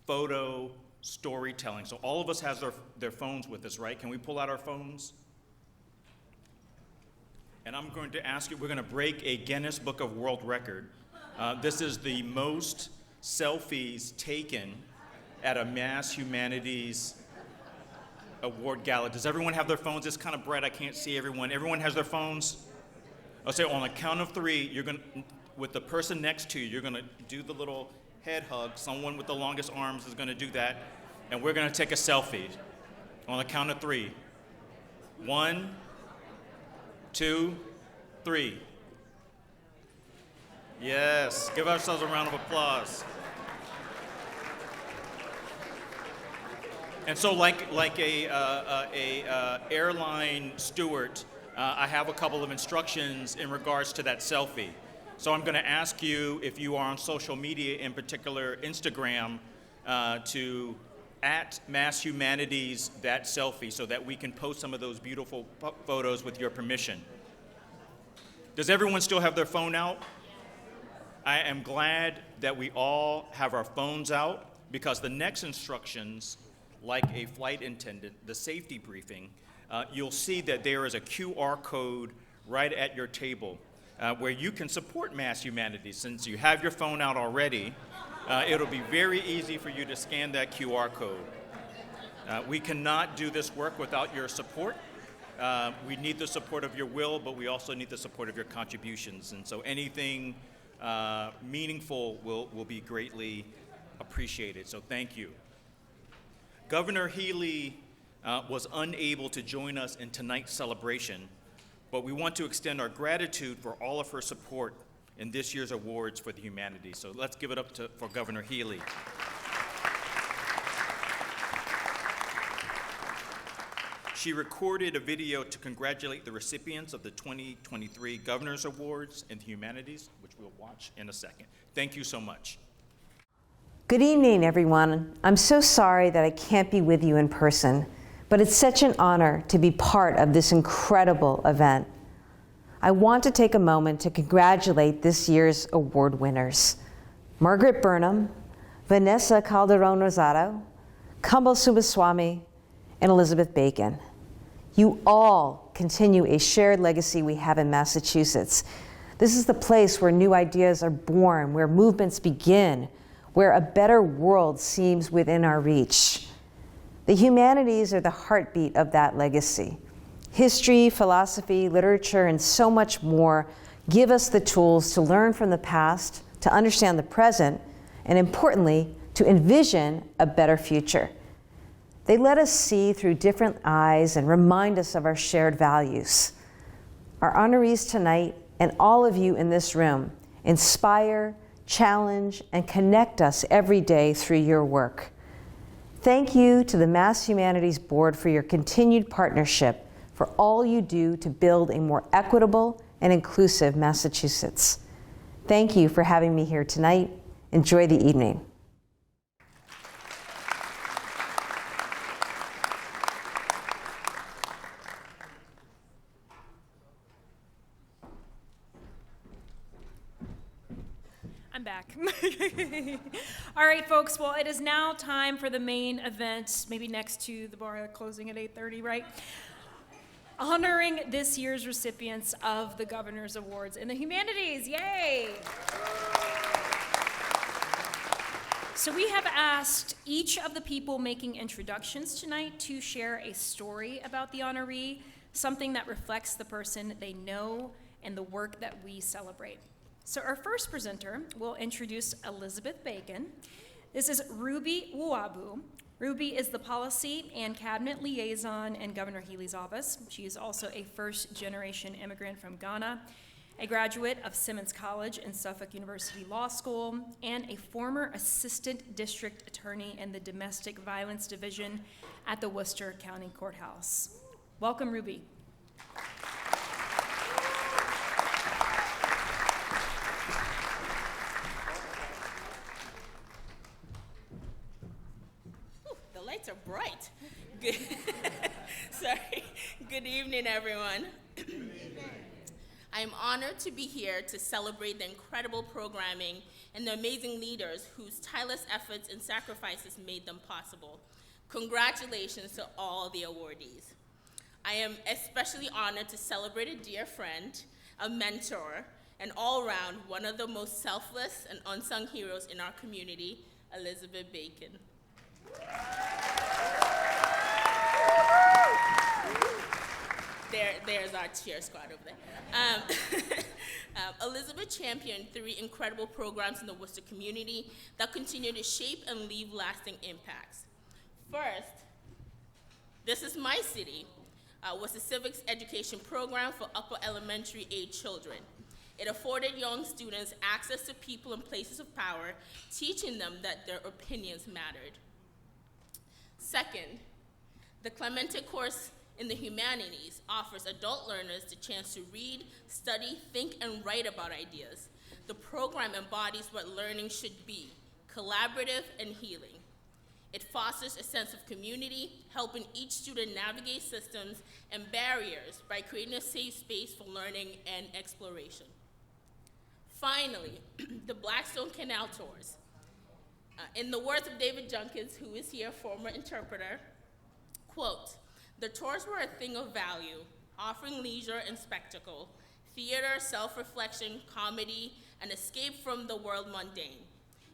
Speaker 14: photo storytelling. So all of us has their phones with us, right? Can we pull out our phones? And I'm going to ask you, we're gonna break a Guinness Book of World Record. This is the most selfies taken at a Mass Humanities award gala. Does everyone have their phones? It's kind of bright, I can't see everyone. Everyone has their phones? I'll say on a count of three, you're gonna, with the person next to you, you're gonna do the little head hug. Someone with the longest arms is gonna do that. And we're gonna take a selfie on a count of three. 1, 2, 3. Yes, give ourselves a round of applause. And so like a airline steward, I have a couple of instructions in regards to that selfie. So I'm going to ask you, if you are on social media, in particular Instagram, to @Mass Humanities that selfie so that we can post some of those beautiful photos with your permission. Does everyone still have their phone out? I am glad that we all have our phones out, because the next instructions, like a flight attendant, the safety briefing, you'll see that there is a QR code right at your table where you can support Mass Humanities. Since you have your phone out already, it'll be very easy for you to scan that QR code. We cannot do this work without your support. We need the support of your will, but we also need the support of your contributions. And so anything meaningful will be greatly appreciated. So thank you. Governor Healy was unable to join us in tonight's celebration, but we want to extend our gratitude for all of her support in this year's awards for the humanities. So let's give it up for Governor Healy. She recorded a video to congratulate the recipients of the 2023 Governor's Awards in the Humanities, which we'll watch in a second. Thank you so much.
Speaker 15: Good evening, everyone. I'm so sorry that I can't be with you in person, but it's such an honor to be part of this incredible event. I want to take a moment to congratulate this year's award winners: Margaret Burnham, Vanessa Calderon-Rosado, Kambal Subaswamy, and Elizabeth Bacon. You all continue a shared legacy we have in Massachusetts. This is the place where new ideas are born, where movements begin, where a better world seems within our reach. The humanities are the heartbeat of that legacy. History, philosophy, literature, and so much more give us the tools to learn from the past, to understand the present, and importantly, to envision a better future. They let us see through different eyes and remind us of our shared values. Our honorees tonight, and all of you in this room, inspire, challenge, and connect us every day through your work. Thank you to the Mass Humanities Board for your continued partnership, for all you do to build a more equitable and inclusive Massachusetts. Thank you for having me here tonight. Enjoy the evening.
Speaker 2: I'm back. All right, folks. Well, it is now time for the main event, maybe next to the bar closing at 8:30, right? Honoring this year's recipients of the Governor's Awards in the Humanities. Yay! So we have asked each of the people making introductions tonight to share a story about the honoree, something that reflects the person they know and the work that we celebrate. So our first presenter will introduce Elizabeth Bacon. This is Ruby Uwabu. Ruby is the Policy and Cabinet Liaison in Governor Healy's office. She is also a first-generation immigrant from Ghana, a graduate of Simmons College and Suffolk University Law School, and a former Assistant District Attorney in the Domestic Violence Division at the Worcester County Courthouse. Welcome, Ruby.
Speaker 16: Are bright. Good. Sorry. Good evening, everyone. I am honored to be here to celebrate the incredible programming and the amazing leaders whose tireless efforts and sacrifices made them possible. Congratulations to all the awardees. I am especially honored to celebrate a dear friend, a mentor, and all-around one of the most selfless and unsung heroes in our community, Elizabeth Bacon. There's our cheer squad over there. Elizabeth championed 3 incredible programs in the Worcester community that continue to shape and leave lasting impacts. First, This Is My City, was a civics education program for upper elementary age children. It afforded young students access to people and places of power, teaching them that their opinions mattered. Second, the Clemente course in the humanities offers adult learners the chance to read, study, think, and write about ideas. The program embodies what learning should be: collaborative and healing. It fosters a sense of community, helping each student navigate systems and barriers by creating a safe space for learning and exploration. Finally, the Blackstone Canal Tours. In the words of David Junkins, who is here, former interpreter, quote, "The tours were a thing of value, offering leisure and spectacle, theater, self-reflection, comedy, and escape from the world mundane.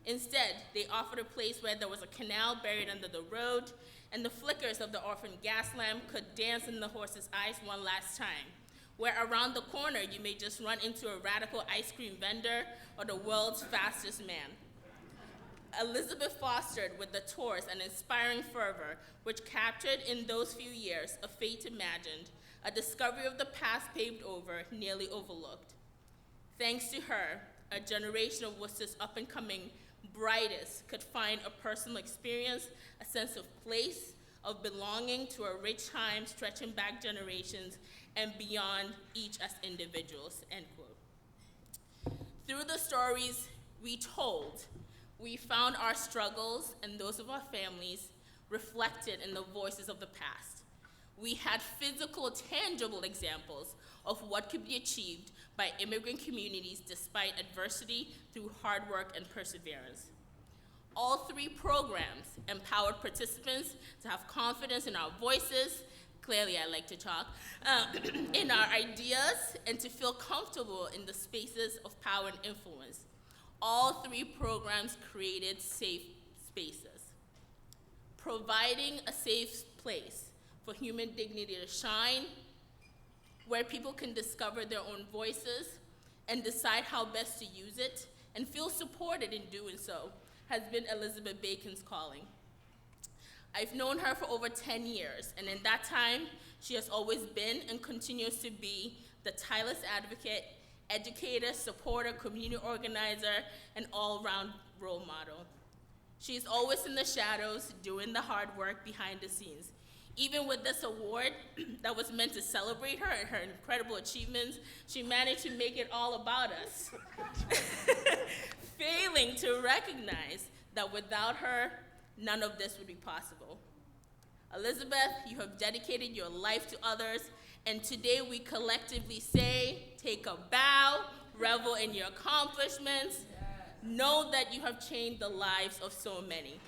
Speaker 16: Instead, they offered a place where there was a canal buried under the road, and the flickers of the orphan gas lamp could dance in the horse's eyes one last time, where around the corner you may just run into a radical ice cream vendor or the world's fastest man." Elizabeth fostered with the tours an inspiring fervor which captured in those few years a fate imagined, a discovery of the past paved over, nearly overlooked. Thanks to her, a generation of Worcester's up-and-coming brightest could find a personal experience, a sense of place, of belonging to a rich time stretching back generations and beyond each as individuals, end quote. Through the stories we told, we found our struggles and those of our families reflected in the voices of the past. We had physical, tangible examples of what could be achieved by immigrant communities despite adversity through hard work and perseverance. All three programs empowered participants to have confidence in our voices, clearly I like to talk, in our ideas, and to feel comfortable in the spaces of power and influence. All three programs created safe spaces, providing a safe place for human dignity to shine, where people can discover their own voices and decide how best to use it and feel supported in doing so, has been Elizabeth Bacon's calling. I've known her for over 10 years, and in that time, she has always been and continues to be the tireless advocate, educator, supporter, community organizer, and all-around role model. She is always in the shadows, doing the hard work behind the scenes. Even with this award that was meant to celebrate her and her incredible achievements, she managed to make it all about us, failing to recognize that without her, none of this would be possible. Elizabeth, you have dedicated your life to others, and today we collectively say, take a bow, revel in your accomplishments, know that you have changed the lives of so many.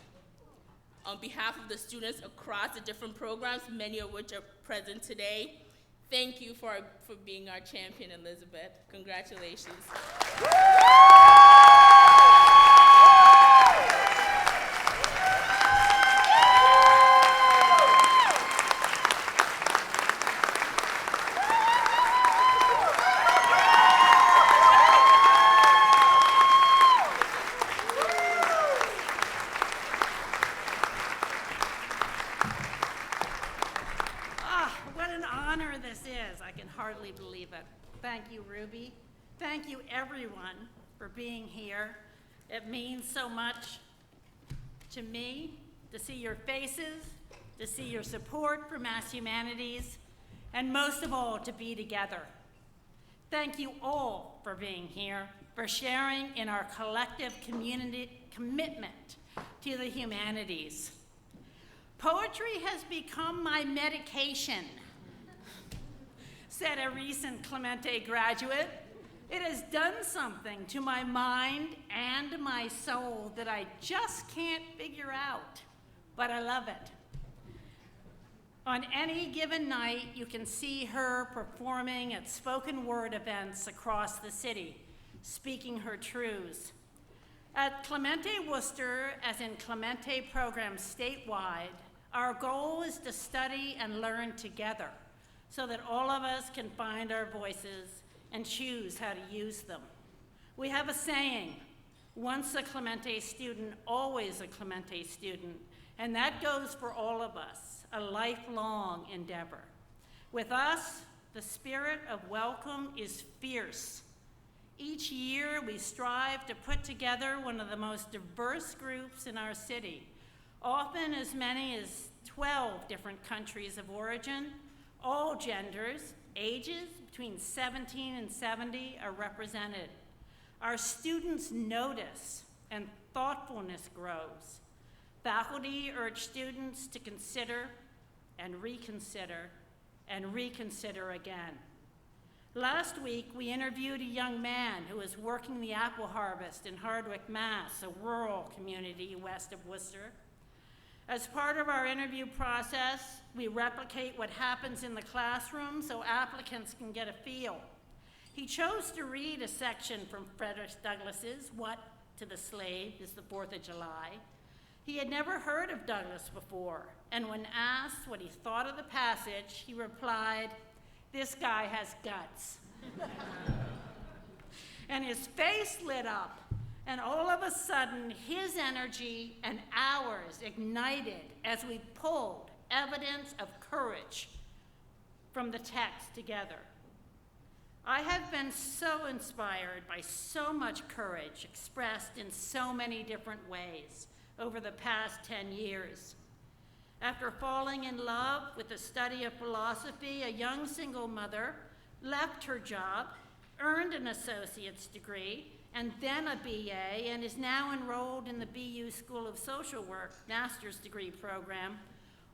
Speaker 16: On behalf of the students across the different programs, many of which are present today, thank you for being our champion, Elizabeth. Congratulations.
Speaker 17: Thank you, Ruby. Thank you, everyone, for being here. It means so much to me to see your faces, to see your support for Mass Humanities, and most of all, to be together. Thank you all for being here, for sharing in our collective community commitment to the humanities. Poetry has become my medication, said a recent Clemente graduate. It has done something to my mind and my soul that I just can't figure out, but I love it. On any given night, you can see her performing at spoken word events across the city, speaking her truths. At Clemente Worcester, as in Clemente programs statewide, our goal is to study and learn together, so that all of us can find our voices and choose how to use them. We have a saying, once a Clemente student, always a Clemente student, and that goes for all of us, a lifelong endeavor. With us, the spirit of welcome is fierce. Each year, we strive to put together one of the most diverse groups in our city, often as many as 12 different countries of origin, all genders, ages between 17 and 70 are represented. Our students notice and thoughtfulness grows. Faculty urge students to consider and reconsider again. Last week, we interviewed a young man who is working the apple harvest in Hardwick, Mass., a rural community west of Worcester. As part of our interview process, we replicate what happens in the classroom so applicants can get a feel. He chose to read a section from Frederick Douglass's "What to the Slave is the 4th of July." He had never heard of Douglass before, and when asked what he thought of the passage, he replied, "This guy has guts." And his face lit up, and all of a sudden, his energy and ours ignited as we pulled evidence of courage from the text together. I have been so inspired by so much courage expressed in so many different ways over the past 10 years. After falling in love with the study of philosophy, a young single mother left her job, earned an associate's degree, and then a BA, and is now enrolled in the BU School of Social Work master's degree program,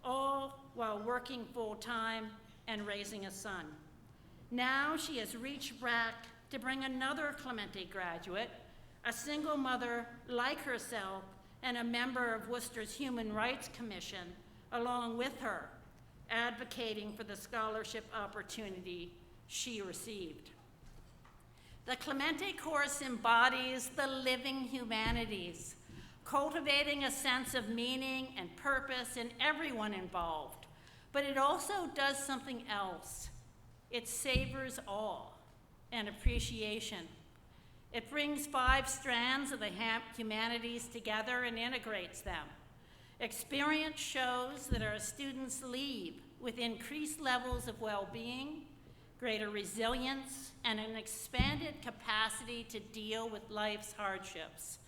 Speaker 17: all while working full-time and raising a son. Now she has reached back to bring another Clemente graduate, a single mother like herself and a member of Worcester's Human Rights Commission, along with her, advocating for the scholarship opportunity she received. The Clemente course embodies the living humanities, cultivating a sense of meaning and purpose in everyone involved, but it also does something else. It savors awe and appreciation. It brings 5 strands of the humanities together and integrates them. Experience shows that our students leave with increased levels of well-being, greater resilience, and an expanded capacity to deal with life's hardships.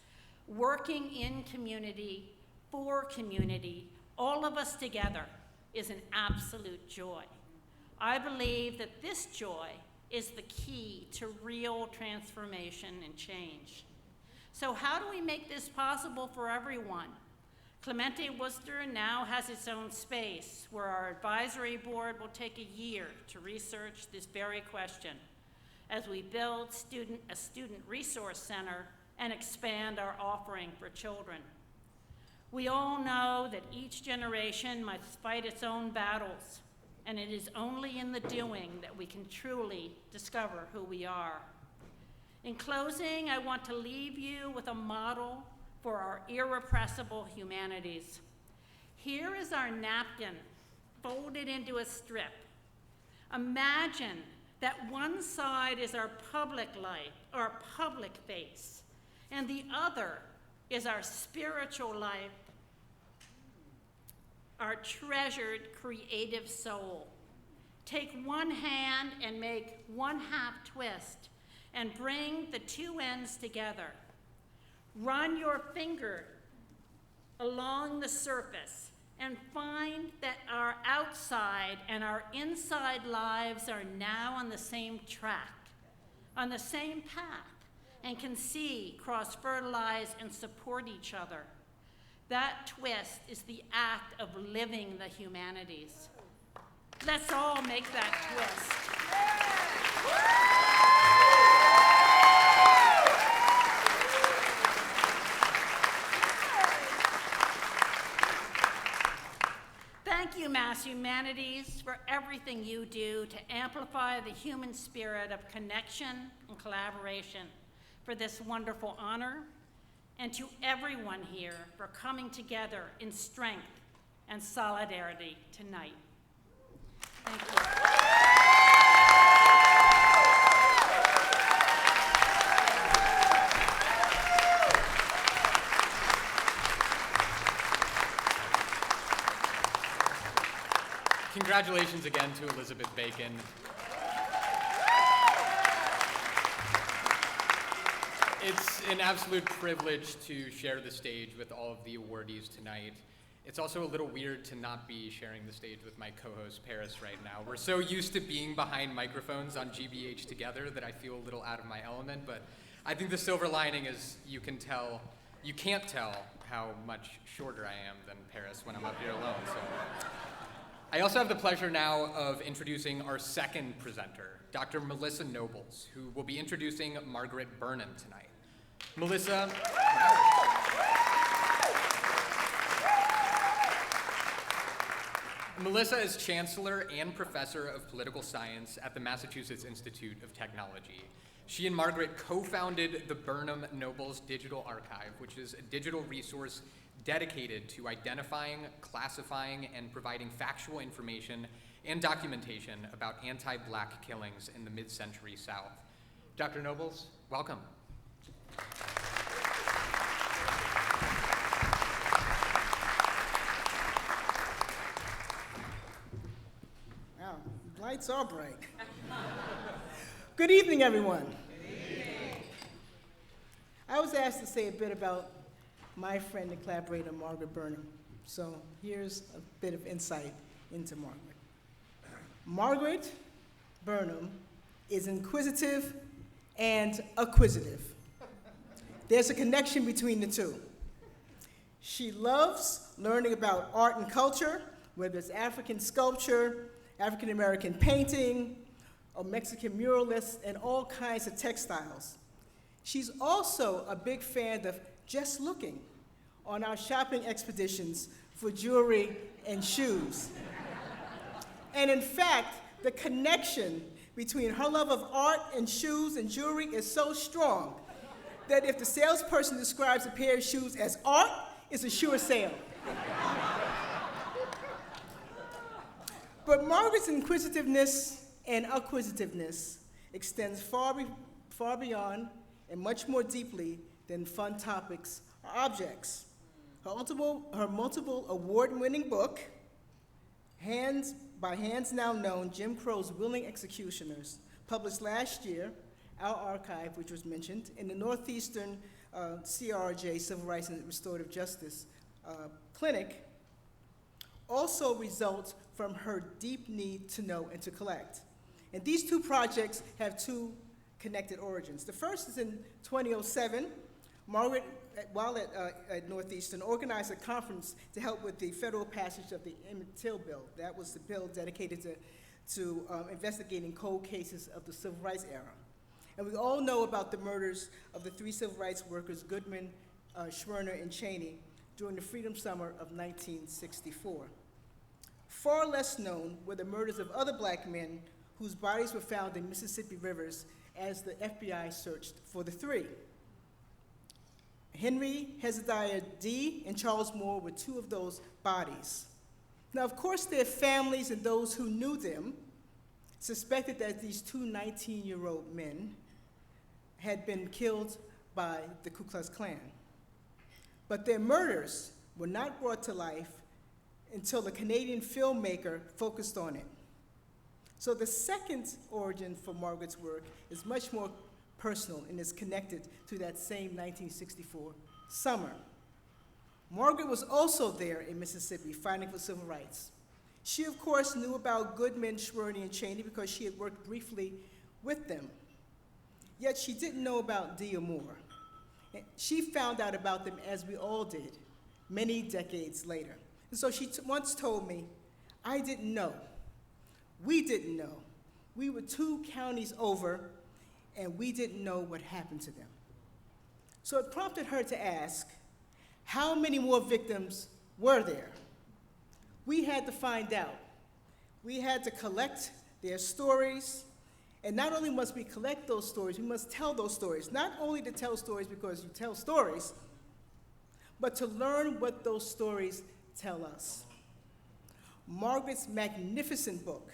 Speaker 17: Working in community, for community, all of us together, is an absolute joy. I believe that this joy is the key to real transformation and change. So how do we make this possible for everyone? Clemente Worcester now has its own space where our advisory board will take a year to research this very question as we build a student resource center and expand our offering for children. We all know that each generation must fight its own battles, and it is only in the doing that we can truly discover who we are. In closing, I want to leave you with a model for our irrepressible humanities. Here is our napkin folded into a strip. Imagine that one side is our public life, our public face, and the other is our spiritual life, our treasured creative soul. Take one hand and make one half twist and bring the two ends together. Run your finger along the surface and find that our outside and our inside lives are now on the same track, on the same path, and can see, cross-fertilize, and support each other. That twist is the act of living the humanities. Let's all make that twist. Thank you, Mass Humanities, for everything you do to amplify the human spirit of connection and collaboration, for this wonderful honor, and to everyone here for coming together in strength and solidarity tonight. Thank you.
Speaker 1: congratulations again to Elizabeth Bacon. It's an absolute privilege to share the stage with all of the awardees tonight. It's also a little weird to not be sharing the stage with my co-host Paris right now. We're so used to being behind microphones on GBH together that I feel a little out of my element, but I think the silver lining is you can't tell how much shorter I am than Paris when I'm up here alone. So I also have the pleasure now of introducing our second presenter, Dr. Melissa Nobles, who will be introducing Margaret Burnham tonight. Melissa. Melissa is Chancellor and Professor of Political Science at the Massachusetts Institute of Technology. She and Margaret co-founded the Burnham Nobles Digital Archive, which is a digital resource dedicated to identifying, classifying, and providing factual information and documentation about anti-Black killings in the mid-century South. Dr. Nobles, welcome.
Speaker 18: Wow, lights are bright. Good evening, everyone. Good evening. I was asked to say a bit about my friend and collaborator, Margaret Burnham. So here's a bit of insight into Margaret. Margaret Burnham is inquisitive and acquisitive. There's a connection between the two. She loves learning about art and culture, whether it's African sculpture, African American painting, or Mexican muralists, and all kinds of textiles. She's also a big fan of just looking on our shopping expeditions for jewelry and shoes. And in fact, the connection between her love of art and shoes and jewelry is so strong that if the salesperson describes a pair of shoes as art, it's a sure sale. But Margaret's inquisitiveness and acquisitiveness extends far beyond and much more deeply than fun topics or objects. Her multiple award-winning book, by hands now known, Jim Crow's Willing Executioners, published last year, our archive, which was mentioned, in the Northeastern CRJ, Civil Rights and Restorative Justice Clinic, also results from her deep need to know and to collect. And these two projects have two connected origins. The first is in 2007. Margaret, while at Northeastern, organized a conference to help with the federal passage of the Emmett Till bill. That was the bill dedicated to investigating cold cases of the Civil Rights era. And we all know about the murders of the three civil rights workers, Goodman, Schwerner, and Cheney, during the Freedom Summer of 1964. Far less known were the murders of other Black men whose bodies were found in Mississippi rivers as the FBI searched for the three. Henry Hezekiah D. and Charles Moore were two of those bodies. Now, of course, their families and those who knew them suspected that these two 19-year-old men had been killed by the Ku Klux Klan. But their murders were not brought to life until the Canadian filmmaker focused on it. So the second origin for Margaret's work is much more personal and is connected to that same 1964 summer. Margaret was also there in Mississippi fighting for civil rights. She, of course, knew about Goodman, Schwerner, and Cheney because she had worked briefly with them. Yet she didn't know about D or Moore. She found out about them, as we all did, many decades later. And so she once told me, I didn't know. We didn't know. We were 2 counties over, and we didn't know what happened to them. So it prompted her to ask, how many more victims were there? We had to find out. We had to collect their stories, and not only must we collect those stories, we must tell those stories. Not only to tell stories because you tell stories, but to learn what those stories tell us. Margaret's magnificent book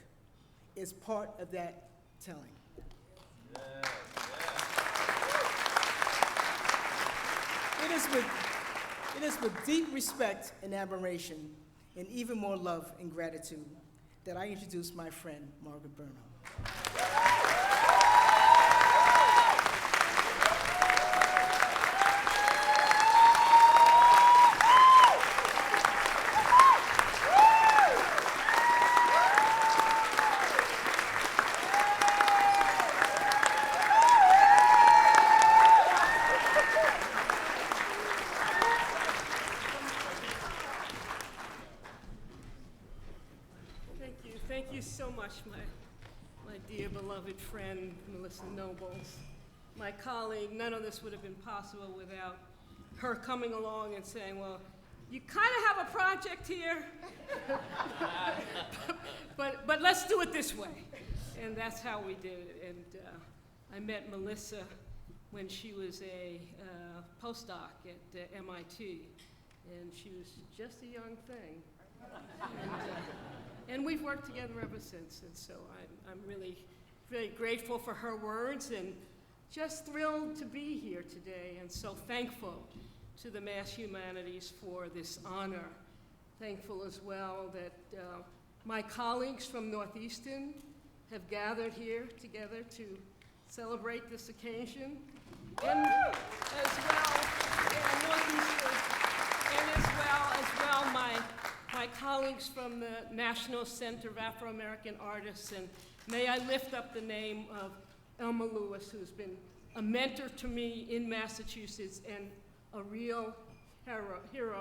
Speaker 18: is part of that telling. It is with deep respect and admiration, and even more love and gratitude, that I introduce my friend, Margaret Burnham.
Speaker 19: Thank you so much, my dear beloved friend, Melissa Nobles. My colleague, none of this would have been possible without her coming along and saying, well, you kind of have a project here, but let's do it this way. And that's how we did it. And I met Melissa when she was a postdoc at MIT, and she was just a young thing. And we've worked together ever since, and so I'm really, really grateful for her words and just thrilled to be here today, and so thankful to the Mass Humanities for this honor. Thankful as well that my colleagues from Northeastern have gathered here together to celebrate this occasion, and as well, Northeastern, and as well my colleagues from the National Center of Afro-American Artists, and may I lift up the name of Elma Lewis, who's been a mentor to me in Massachusetts and a real hero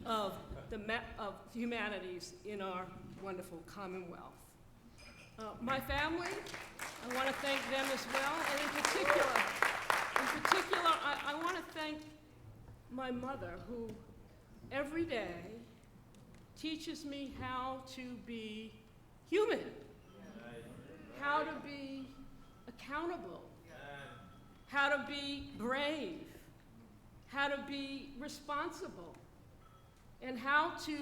Speaker 19: of humanities in our wonderful Commonwealth. My family, I want to thank them as well, and in particular, I want to thank my mother, who every day teaches me how to be human, how to be accountable, how to be brave, how to be responsible, and how to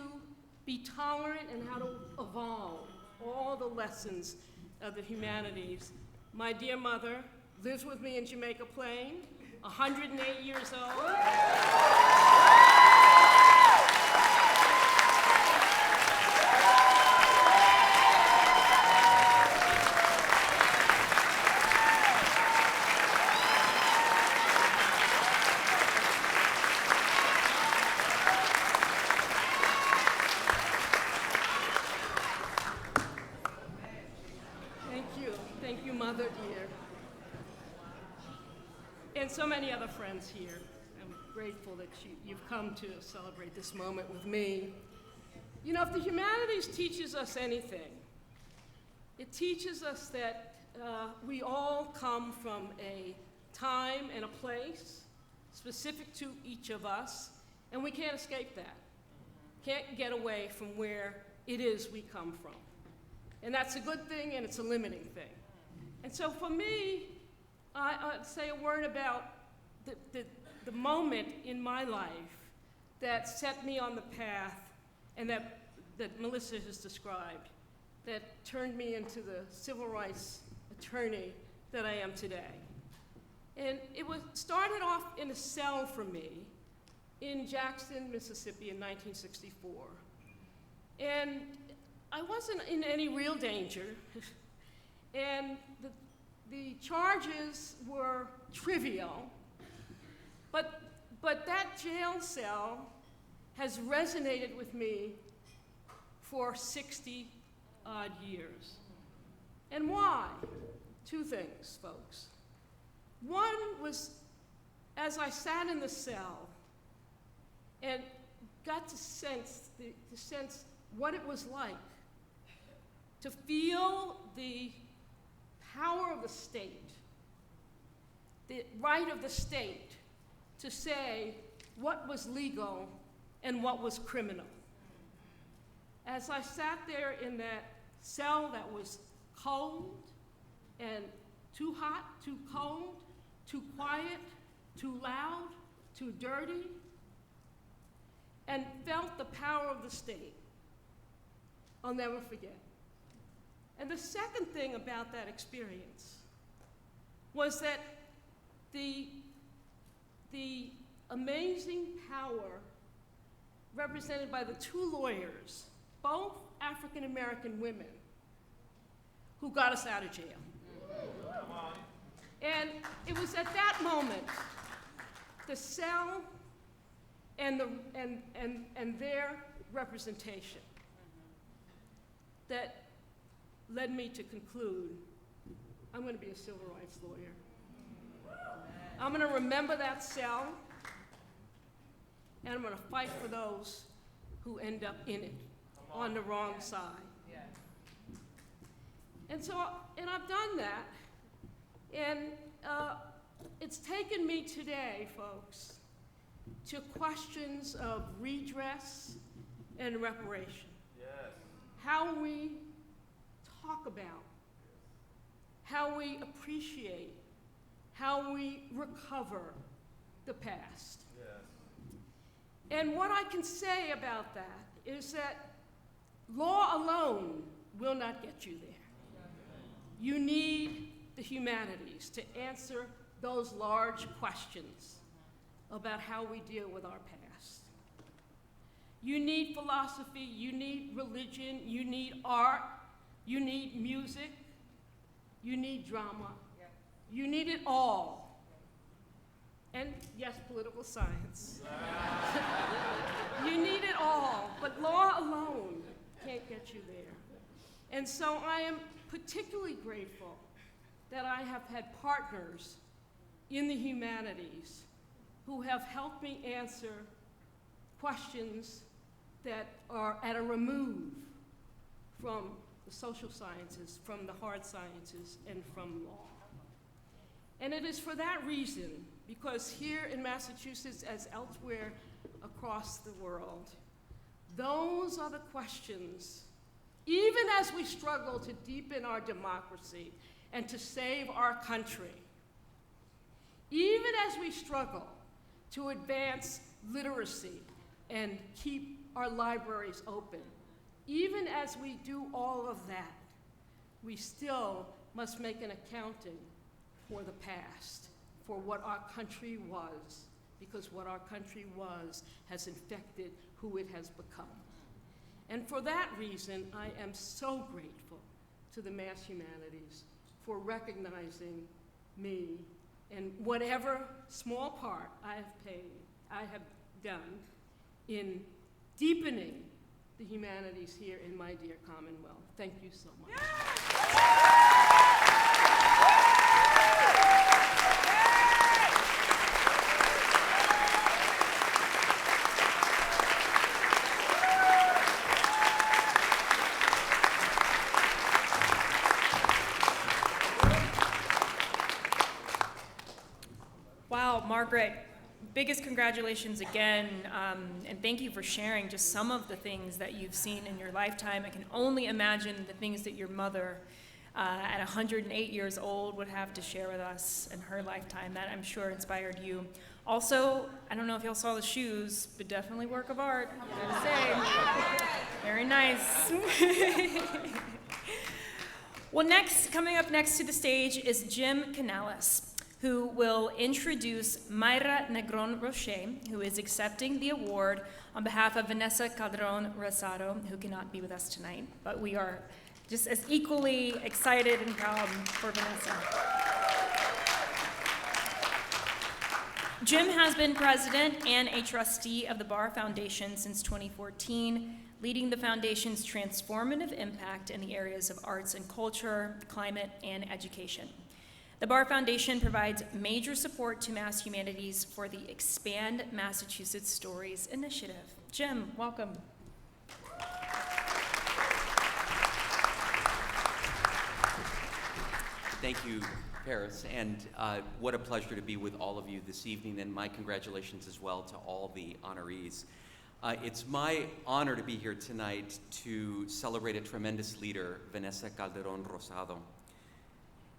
Speaker 19: be tolerant and how to evolve, all the lessons of the humanities. My dear mother lives with me in Jamaica Plain, 108 years old. Thank you, Mother dear. And so many other friends here. I'm grateful that you've come to celebrate this moment with me. You know, if the humanities teaches us anything, it teaches us that we all come from a time and a place specific to each of us, and we can't escape that. Can't get away from where it is we come from. And that's a good thing, and it's a limiting thing. And so for me, I'd say a word about the moment in my life that set me on the path and that Melissa has described, that turned me into the civil rights attorney that I am today. And it started off in a cell for me in Jackson, Mississippi in 1964. And I wasn't in any real danger. And the charges were trivial, but that jail cell has resonated with me for 60-odd years. And why? Two things, folks. One was, as I sat in the cell and got to sense what it was like to feel the power of the state, the right of the state to say what was legal and what was criminal. As I sat there in that cell that was cold and too hot, too cold, too quiet, too loud, too dirty, and felt the power of the state, I'll never forget. And the second thing about that experience was that the amazing power represented by the two lawyers both African American women who got us out of jail. And it was at that moment, the cell and their representation that led me to conclude, I'm going to be a civil rights lawyer. I'm going to remember that cell, and I'm going to fight for those who end up in it on the wrong side. And so, and I've done that, and it's taken me today, folks, to questions of redress and reparation. How we talk about, how we appreciate, how we recover the past. And what I can say about that is that law alone will not get you there. You need the humanities to answer those large questions about how we deal with our past. You need philosophy, you need religion, you need art, you need music, you need drama, you need it all. And yes, political science. You need it all, but law alone can't get you there. And so I am particularly grateful that I have had partners in the humanities who have helped me answer questions that are at a remove from the social sciences, from the hard sciences, and from law. And it is for that reason, because here in Massachusetts, as elsewhere across the world, those are the questions, even as we struggle to deepen our democracy and to save our country, even as we struggle to advance literacy and keep our libraries open, even as we do all of that, we still must make an accounting for the past, for what our country was, because what our country was has infected who it has become. And for that reason, I am so grateful to the Mass Humanities for recognizing me and whatever small part I have done in deepening the humanities here in my dear Commonwealth. Thank you so much.
Speaker 20: Wow, Margaret, biggest congratulations again, and thank you for sharing just some of the things that you've seen in your lifetime. I can only imagine the things that your mother at 108 years old would have to share with us in her lifetime. That, I'm sure, inspired you. Also, I don't know if y'all saw the shoes, but definitely work of art, I gotta say. Very nice. Well, coming up next to the stage is Jim Canales, who will introduce Mayra Negron Roche, who is accepting the award on behalf of Vanessa Calderon Rosado, who cannot be with us tonight, but we are just as equally excited and proud for Vanessa. Jim has been president and a trustee of the Barr Foundation since 2014, leading the foundation's transformative impact in the areas of arts and culture, climate, and education. The Barr Foundation provides major support to Mass Humanities for the Expand Massachusetts Stories initiative. Jim, welcome.
Speaker 21: Thank you, Paris, and what a pleasure to be with all of you this evening, and my congratulations as well to all the honorees. It's my honor to be here tonight to celebrate a tremendous leader, Vanessa Calderon Rosado.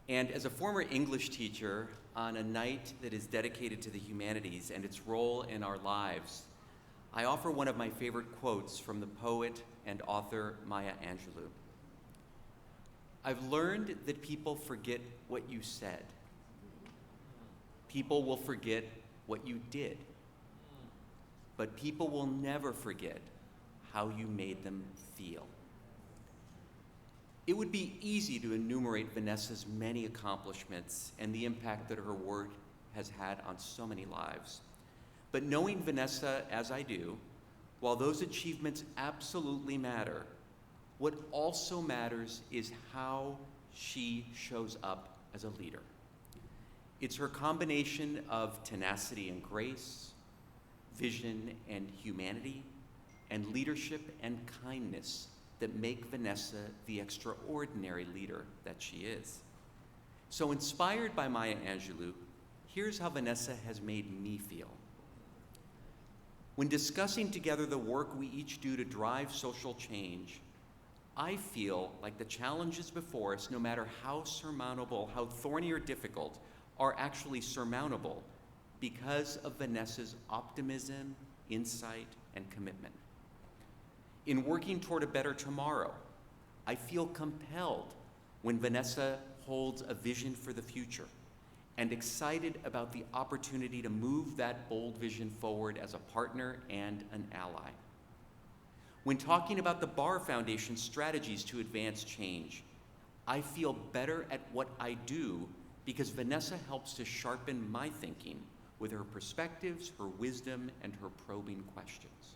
Speaker 21: And as a former English teacher on a night that is dedicated to the humanities and its role in our lives, I offer one of my favorite quotes from the poet and author Maya Angelou. I've learned that people forget what you said. People will forget what you did. But people will never forget how you made them feel. It would be easy to enumerate Vanessa's many accomplishments and the impact that her work has had on so many lives. But knowing Vanessa as I do, while those achievements absolutely matter, what also matters is how she shows up as a leader. It's her combination of tenacity and grace, vision and humanity, and leadership and kindness that make Vanessa the extraordinary leader that she is. So inspired by Maya Angelou, here's how Vanessa has made me feel. When discussing together the work we each do to drive social change, I feel like the challenges before us, no matter how surmountable, how thorny or difficult, are actually surmountable because of Vanessa's optimism, insight, and commitment. In working toward a better tomorrow, I feel compelled when Vanessa holds a vision for the future and excited about the opportunity to move that bold vision forward as a partner and an ally. When talking about the Barr Foundation's strategies to advance change, I feel better at what I do because Vanessa helps to sharpen my thinking with her perspectives, her wisdom, and her probing questions.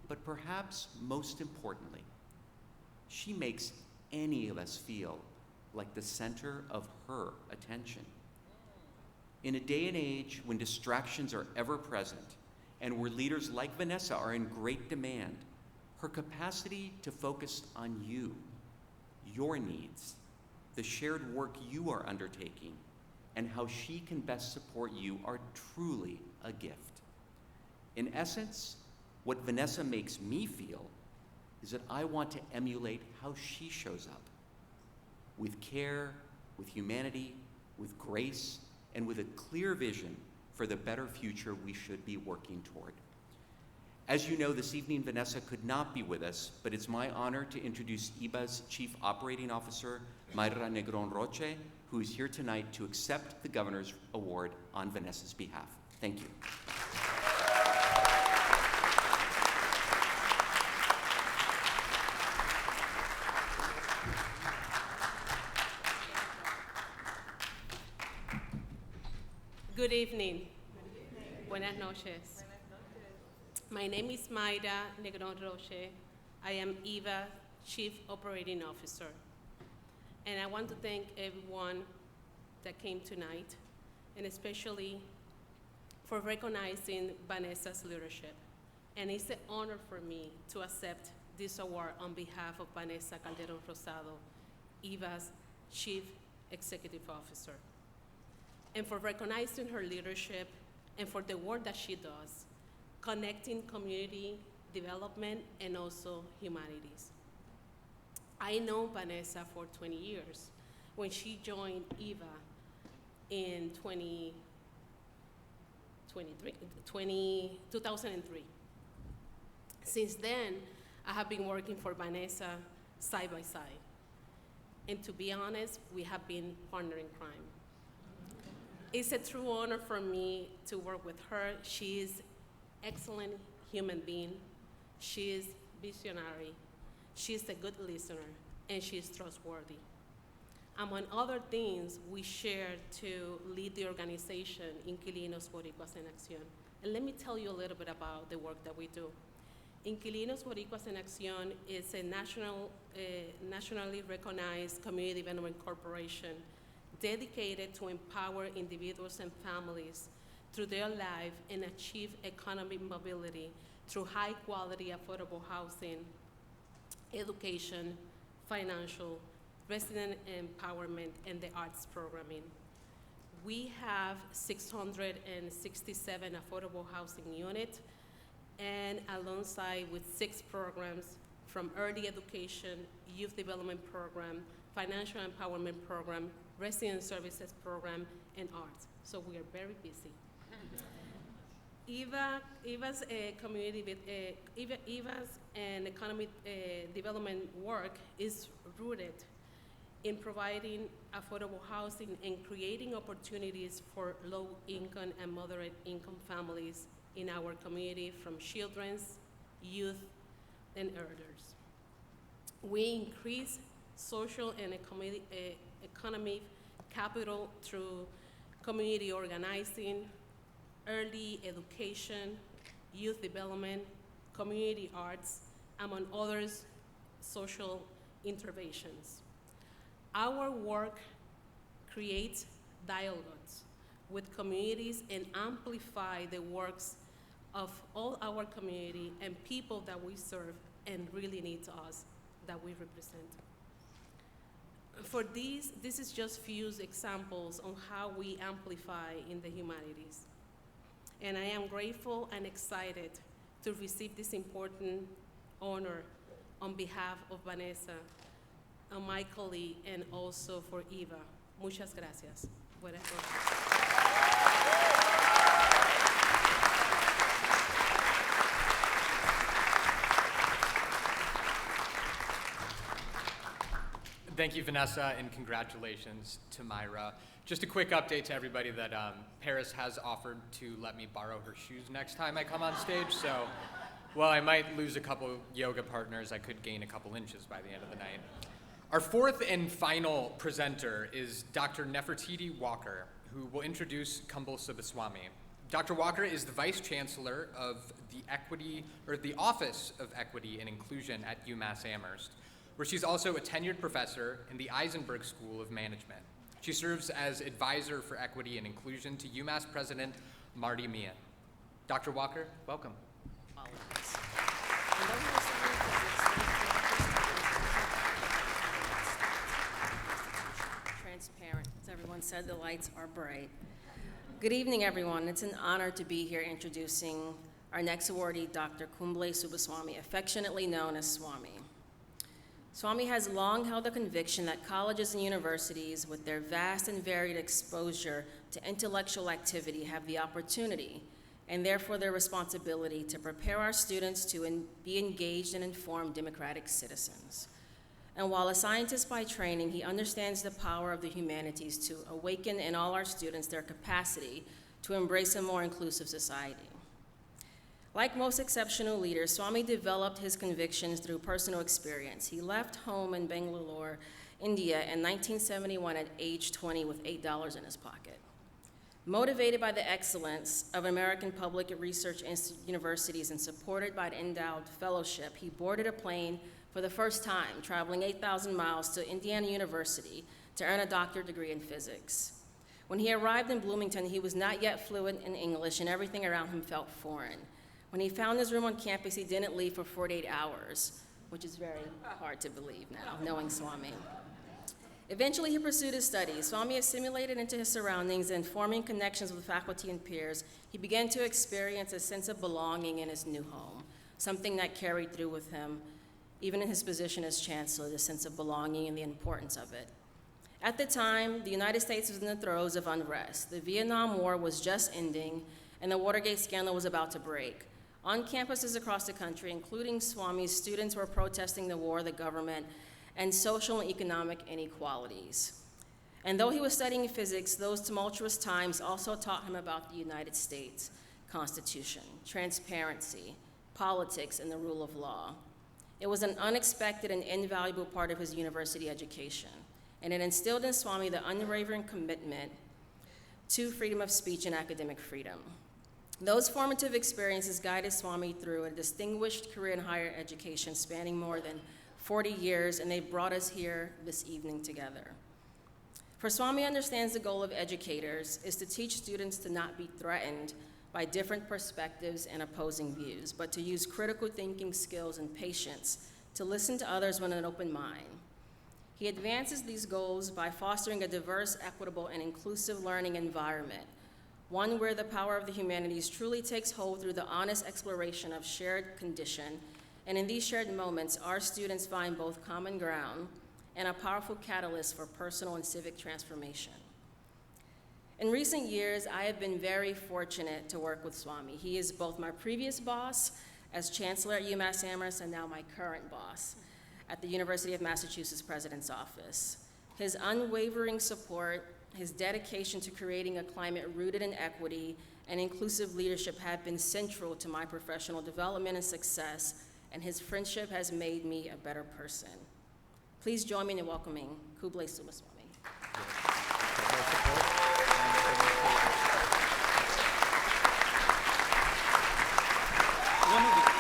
Speaker 21: But perhaps most importantly, she makes any of us feel like the center of her attention. In a day and age when distractions are ever present and where leaders like Vanessa are in great demand, her capacity to focus on you, your needs, the shared work you are undertaking, and how she can best support you are truly a gift. In essence, what Vanessa makes me feel is that I want to emulate how she shows up, with care, with humanity, with grace, and with a clear vision for the better future we should be working toward. As you know, this evening Vanessa could not be with us, but it's my honor to introduce IVA's Chief Operating Officer, Mayra Negron Roche, who is here tonight to accept the Governor's Award on Vanessa's behalf. Thank you.
Speaker 3: Good evening. Buenas noches. My name is Mayra Negron Roche. I am IVA Chief Operating Officer. And I want to thank everyone that came tonight, and especially for recognizing Vanessa's leadership. And it's an honor for me to accept this award on behalf of Vanessa Calderon Rosado, IVA's Chief Executive Officer, and for recognizing her leadership and for the work that she does, connecting community development and also humanities. I know Vanessa for 20 years when she joined IVA in 2003. Since then, I have been working for Vanessa side by side. And to be honest, we have been partner in crime. It's a true honor for me to work with her. She is an excellent human being. She is visionary. She's a good listener, and she is trustworthy. Among other things, we share to lead the organization Inquilinos Boricuas en Acción. And let me tell you a little bit about the work that we do. Inquilinos Boricuas en Acción is a nationally recognized community development corporation dedicated to empower individuals and families through their life and achieve economic mobility through high-quality, affordable housing, education, financial, resident empowerment, and the arts programming. We have 667 affordable housing units, and alongside with 6 programs from early education, youth development program, financial empowerment program, resident services program, and arts. So we are very busy. IVA's and economic development work is rooted in providing affordable housing and creating opportunities for low-income and moderate-income families in our community, from children's, youth, and elders. We increase social and economic capital through community organizing, early education, youth development, community arts, among others, social interventions. Our work creates dialogues with communities and amplify the works of all our community and people that we serve and really needs us that we represent. For these, this is just few examples on how we amplify in the humanities. And I am grateful and excited to receive this important honor on behalf of Vanessa, and my colleague, and also for Eva. Muchas gracias. Buenas noches.
Speaker 1: Thank you, Vanessa, and congratulations to Myra. Just a quick update to everybody that Paris has offered to let me borrow her shoes next time I come on stage, so while I might lose a couple yoga partners, I could gain a couple inches by the end of the night. Our fourth and final presenter is Dr. Nefertiti Walker, who will introduce Kumbal Subbaswamy. Dr. Walker is the Vice Chancellor of the Office of Equity and Inclusion at UMass Amherst, where she's also a tenured professor in the Eisenberg School of Management. She serves as advisor for equity and inclusion to UMass President Marty Meehan. Dr. Walker, welcome.
Speaker 4: Transparent, as everyone said, the lights are bright. Good evening, everyone. It's an honor to be here introducing our next awardee, Dr. Kumbal Subbaswamy, affectionately known as Swami. Swami has long held the conviction that colleges and universities, with their vast and varied exposure to intellectual activity, have the opportunity, and therefore their responsibility, to prepare our students to be engaged and informed democratic citizens. And while a scientist by training, he understands the power of the humanities to awaken in all our students their capacity to embrace a more inclusive society. Like most exceptional leaders, Swami developed his convictions through personal experience. He left home in Bangalore, India in 1971 at age 20 with $8 in his pocket. Motivated by the excellence of American public research universities and supported by the endowed fellowship, he boarded a plane for the first time, traveling 8,000 miles to Indiana University to earn a doctorate degree in physics. When he arrived in Bloomington, he was not yet fluent in English and everything around him felt foreign. When he found his room on campus, he didn't leave for 48 hours, which is very hard to believe now, knowing Swami. Eventually, he pursued his studies. Swami assimilated into his surroundings and forming connections with faculty and peers, he began to experience a sense of belonging in his new home, something that carried through with him, even in his position as chancellor, the sense of belonging and the importance of it. At the time, the United States was in the throes of unrest. The Vietnam War was just ending, and the Watergate scandal was about to break. On campuses across the country, including Swami's, students were protesting the war, the government, and social and economic inequalities. And though he was studying physics, those tumultuous times also taught him about the United States Constitution, transparency, politics, and the rule of law. It was an unexpected and invaluable part of his university education, and it instilled in Swami the unwavering commitment to freedom of speech and academic freedom. Those formative experiences guided Swami through a distinguished career in higher education spanning more than 40 years, and they brought us here this evening together. For Swami understands the goal of educators is to teach students to not be threatened by different perspectives and opposing views, but to use critical thinking skills and patience to listen to others with an open mind. He advances these goals by fostering a diverse, equitable, and inclusive learning environment, one where the power of the humanities truly takes hold through the honest exploration of shared condition. And in these shared moments, our students find both common ground and a powerful catalyst for personal and civic transformation. In recent years, I have been very fortunate to work with Swami. He is both my previous boss as chancellor at UMass Amherst and now my current boss at the University of Massachusetts President's Office. His unwavering support, his dedication to creating a climate rooted in equity and inclusive leadership have been central to my professional development and success and his friendship has made me a better person. Please join me in welcoming Kublai Subaswamy.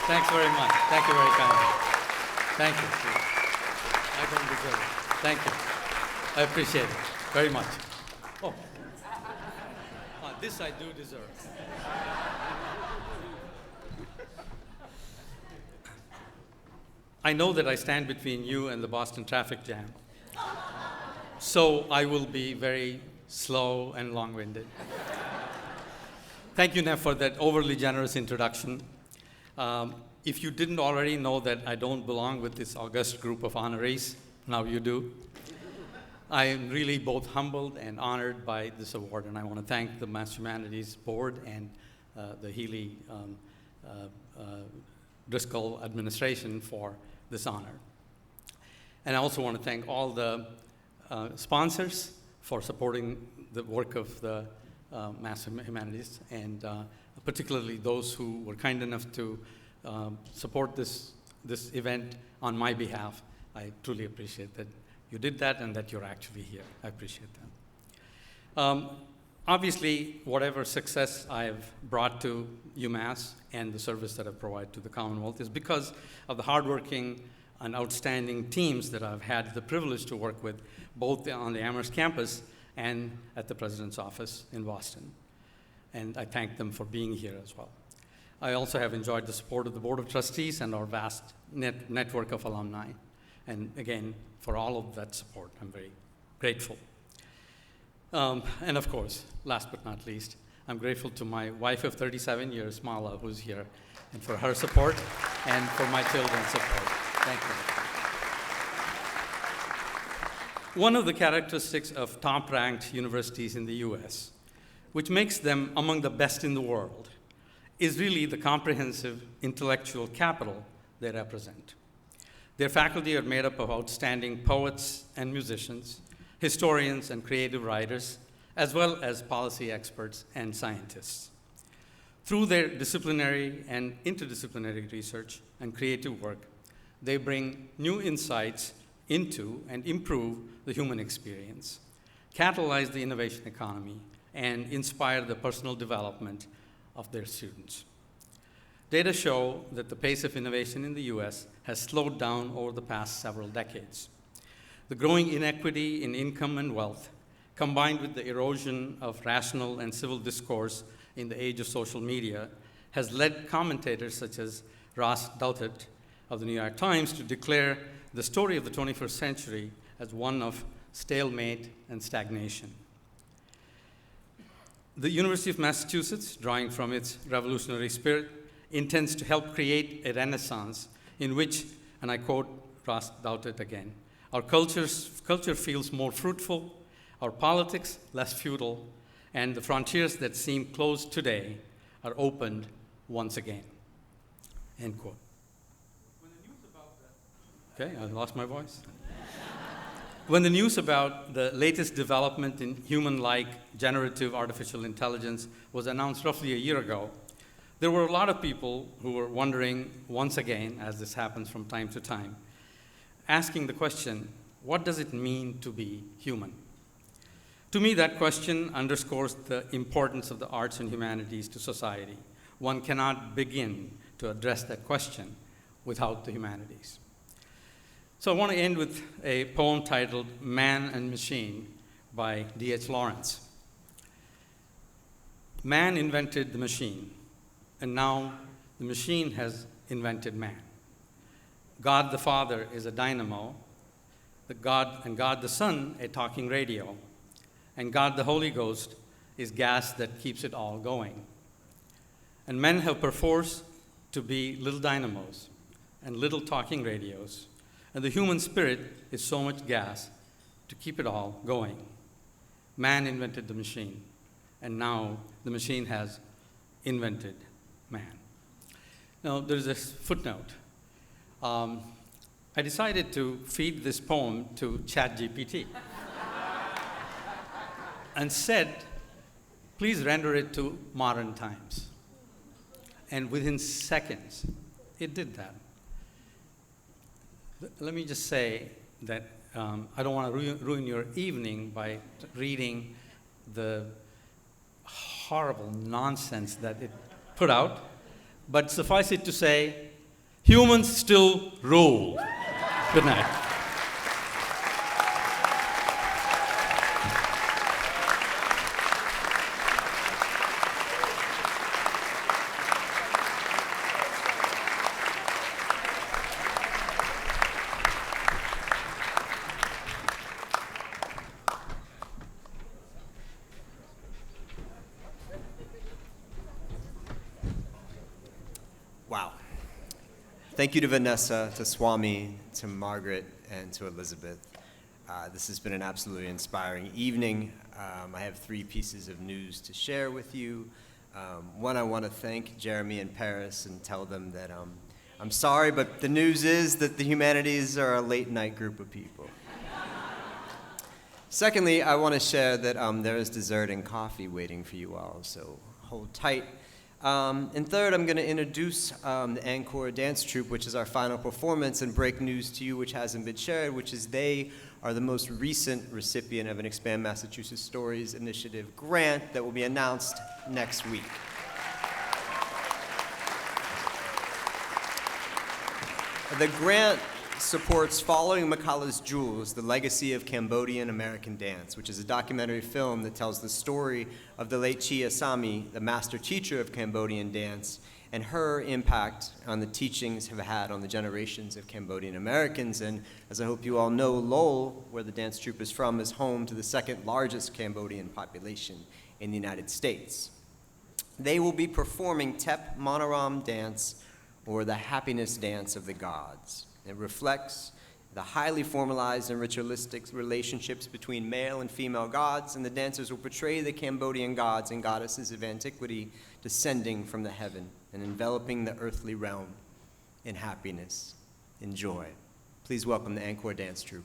Speaker 9: Thanks very much. Thank you very kindly. Thank you. I don't deserve it. Thank you. I appreciate it very much. Oh, this I do deserve. I know that I stand between you and the Boston traffic jam, so I will be very slow and long-winded. Thank you, Neff, for that overly generous introduction. If you didn't already know that I don't belong with this august group of honorees, now you do. I am really both humbled and honored by this award, and I want to thank the Mass Humanities Board and the Healy Driscoll administration for this honor. And I also want to thank all the sponsors for supporting the work of the Mass Humanities, and particularly those who were kind enough to support this event on my behalf. I truly appreciate that you did that and that you're actually here. I appreciate that. Obviously, whatever success I have brought to UMass and the service that I provide to the Commonwealth is because of the hardworking and outstanding teams that I've had the privilege to work with, both on the Amherst campus and at the President's office in Boston. And I thank them for being here as well. I also have enjoyed the support of the Board of Trustees and our vast network of alumni. And again, for all of that support, I'm very grateful. And of course, last but not least, I'm grateful to my wife of 37 years, Mala, who's here, and for her support, and for my children's support. Thank you. One of the characteristics of top-ranked universities in the US, which makes them among the best in the world, is really the comprehensive intellectual capital they represent. Their faculty are made up of outstanding poets and musicians, historians and creative writers, as well as policy experts and scientists. Through their disciplinary and interdisciplinary research and creative work, they bring new insights into and improve the human experience, catalyze the innovation economy, and inspire the personal development of their students. Data show that the pace of innovation in the US has slowed down over the past several decades. The growing inequity in income and wealth, combined with the erosion of rational and civil discourse in the age of social media, has led commentators such as Ross Douthat of the New York Times to declare the story of the 21st century as one of stalemate and stagnation. The University of Massachusetts, drawing from its revolutionary spirit, intends to help create a renaissance in which, and I quote Ross Douthat again, our culture feels more fruitful, our politics less feudal, and the frontiers that seem closed today are opened once again. End quote. Okay, I lost my voice. When the news about the latest development in human-like generative artificial intelligence was announced roughly a year ago, there were a lot of people who were wondering once again, as this happens from time to time, asking the question, what does it mean to be human? To me, that question underscores the importance of the arts and humanities to society. One cannot begin to address that question without the humanities. So I want to end with a poem titled Man and Machine by D.H. Lawrence. Man invented the machine, and now the machine has invented man. God the Father is a dynamo, God the Son a talking radio, and God the Holy Ghost is gas that keeps it all going. And men have perforce to be little dynamos and little talking radios, and the human spirit is so much gas to keep it all going. Man invented the machine, and now the machine has invented man. Now, there's this footnote. I decided to feed this poem to ChatGPT and said, please render it to modern times. And within seconds, it did that. Let me just say that I don't want to ruin your evening by reading the horrible nonsense that it put out, but suffice it to say, humans still rule. Good night.
Speaker 11: Wow. Thank you to Vanessa, to Swami, to Margaret, and to Elizabeth. This has been an absolutely inspiring evening. I have 3 pieces of news to share with you. One, I want to thank Jeremy and Paris and tell them that I'm sorry, but the news is that the humanities are a late-night group of people. Secondly, I want to share that there is dessert and coffee waiting for you all, so hold tight. And third, I'm going to introduce the Encore Dance Troupe, which is our final performance, and break news to you which hasn't been shared, which is they are the most recent recipient of an Expand Massachusetts Stories Initiative grant that will be announced next week. The grant supports Following Makala's Jewels, The Legacy of Cambodian American Dance, which is a documentary film that tells the story of the late Chia Sami, the master teacher of Cambodian dance, and her impact on the teachings have had on the generations of Cambodian Americans. And as I hope you all know, Lowell, where the dance troupe is from, is home to the 2nd largest Cambodian population in the United States. They will be performing Tep Monoram Dance, or the happiness dance of the gods. It reflects the highly formalized and ritualistic relationships between male and female gods, and the dancers will portray the Cambodian gods and goddesses of antiquity descending from the heaven and enveloping the earthly realm in happiness and joy. Please welcome the Encore Dance Troupe.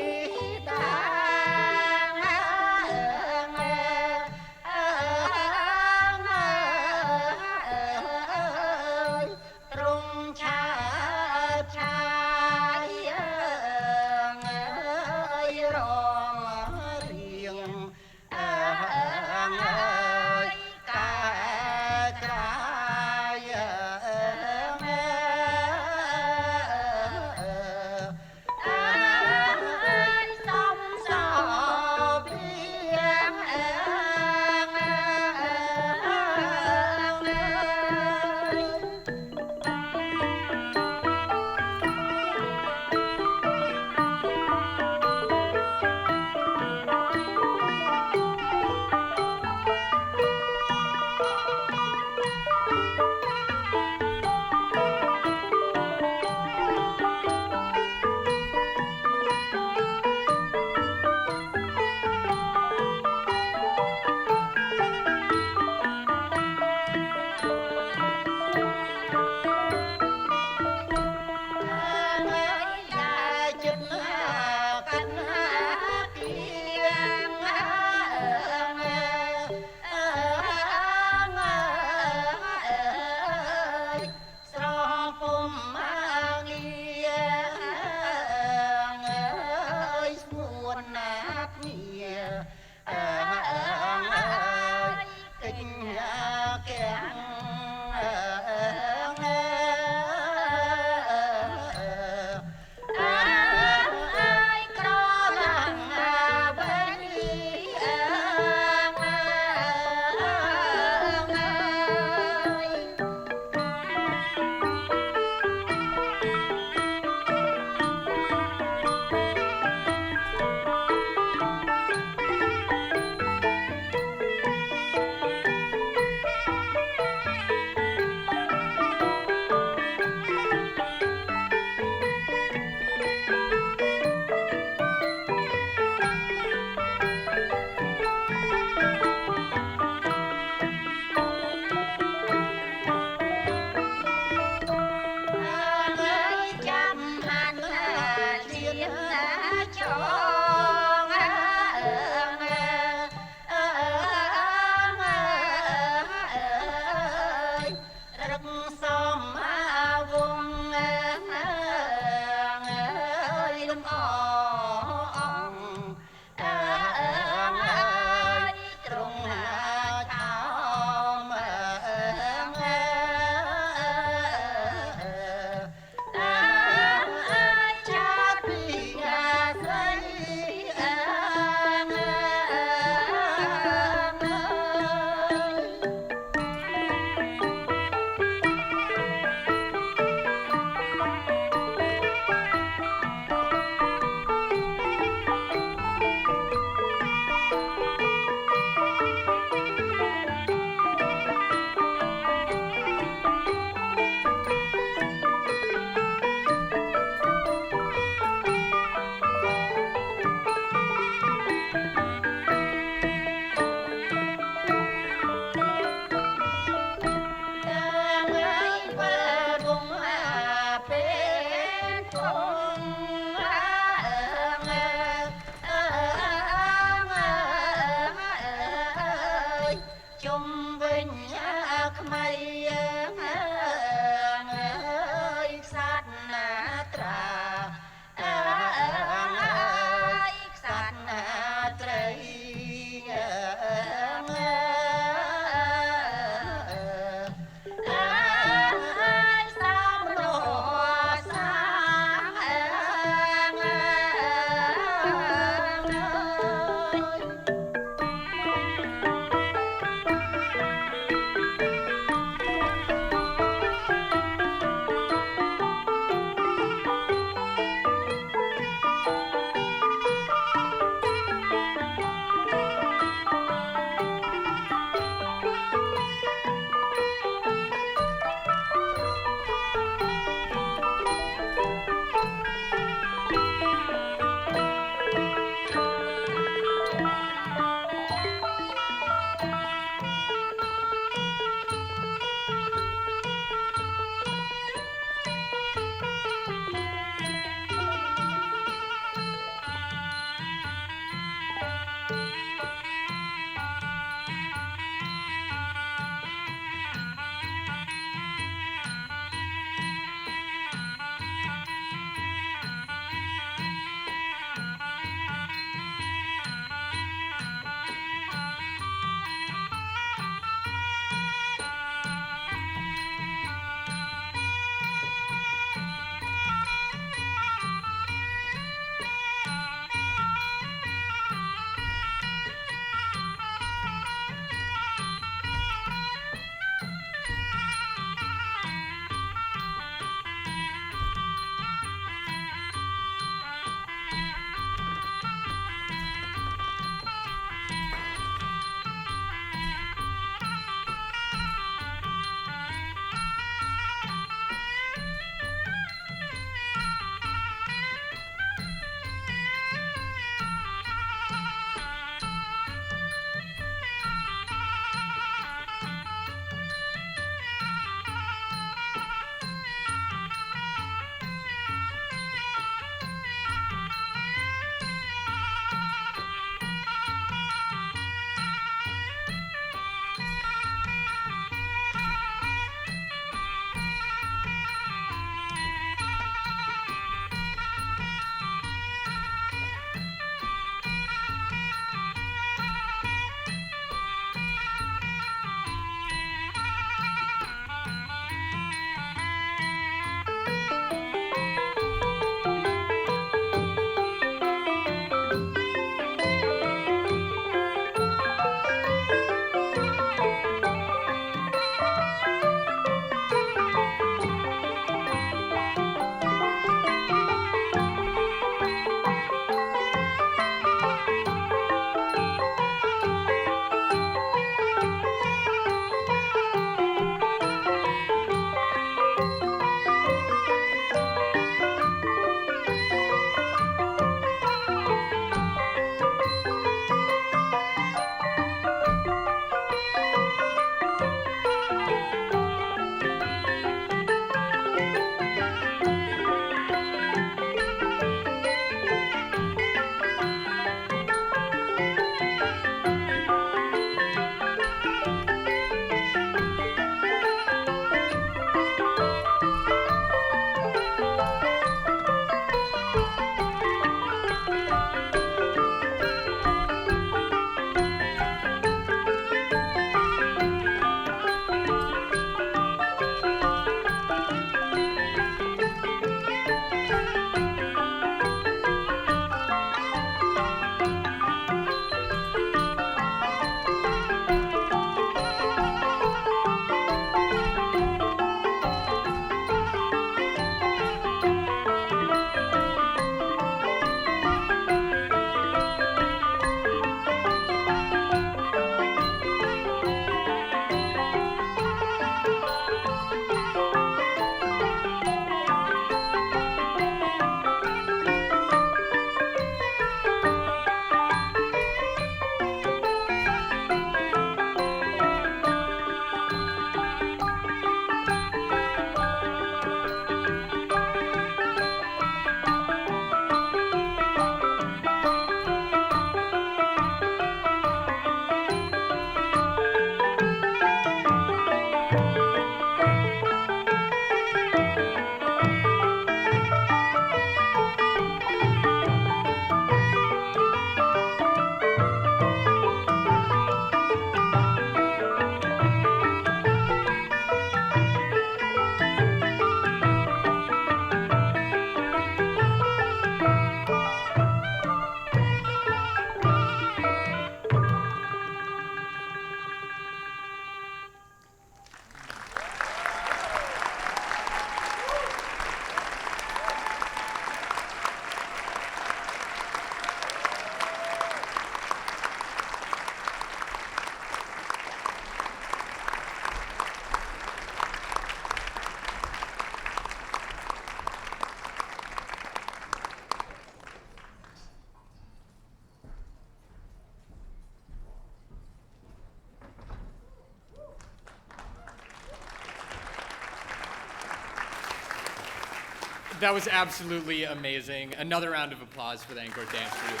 Speaker 1: That was absolutely amazing. Another round of applause for the Anchor Dance Group.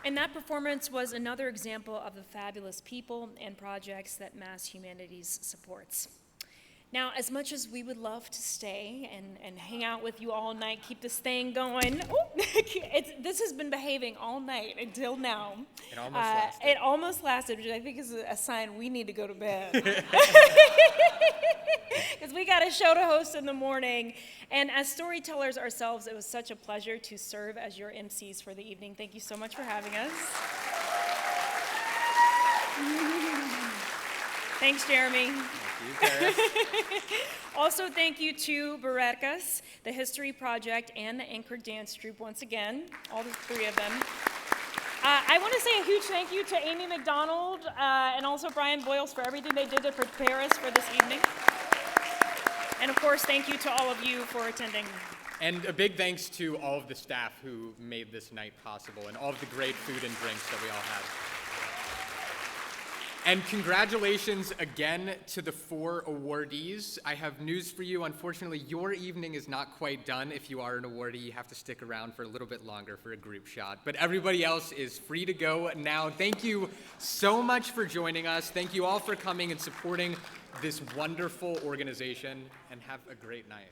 Speaker 20: And that performance was another example of the fabulous people and projects that Mass Humanities supports. Now, as much as we would love to stay and hang out with you all night, keep this thing going, this has been behaving all night until now.
Speaker 1: It almost lasted.
Speaker 20: It almost lasted, which I think is a sign we need to go to bed. Because we got a show to host in the morning. And as storytellers ourselves, it was such a pleasure to serve as your MCs for the evening. Thank you so much for having us. Thanks, Jeremy. Also, thank you to Barrettkas, the History Project, and the Anchor Dance Troupe once again, all the three of them. I want to say a huge thank you to Amy McDonald and also Brian Boyles for everything they did to prepare us for this evening. And of course, thank you to all of you for attending.
Speaker 1: And a big thanks to all of the staff who made this night possible and all of the great food and drinks that we all had. And congratulations again to the 4 awardees. I have news for you. Unfortunately, your evening is not quite done. If you are an awardee, you have to stick around for a little bit longer for a group shot. But everybody else is free to go now. Thank you so much for joining us. Thank you all for coming and supporting this wonderful organization, and have a great night.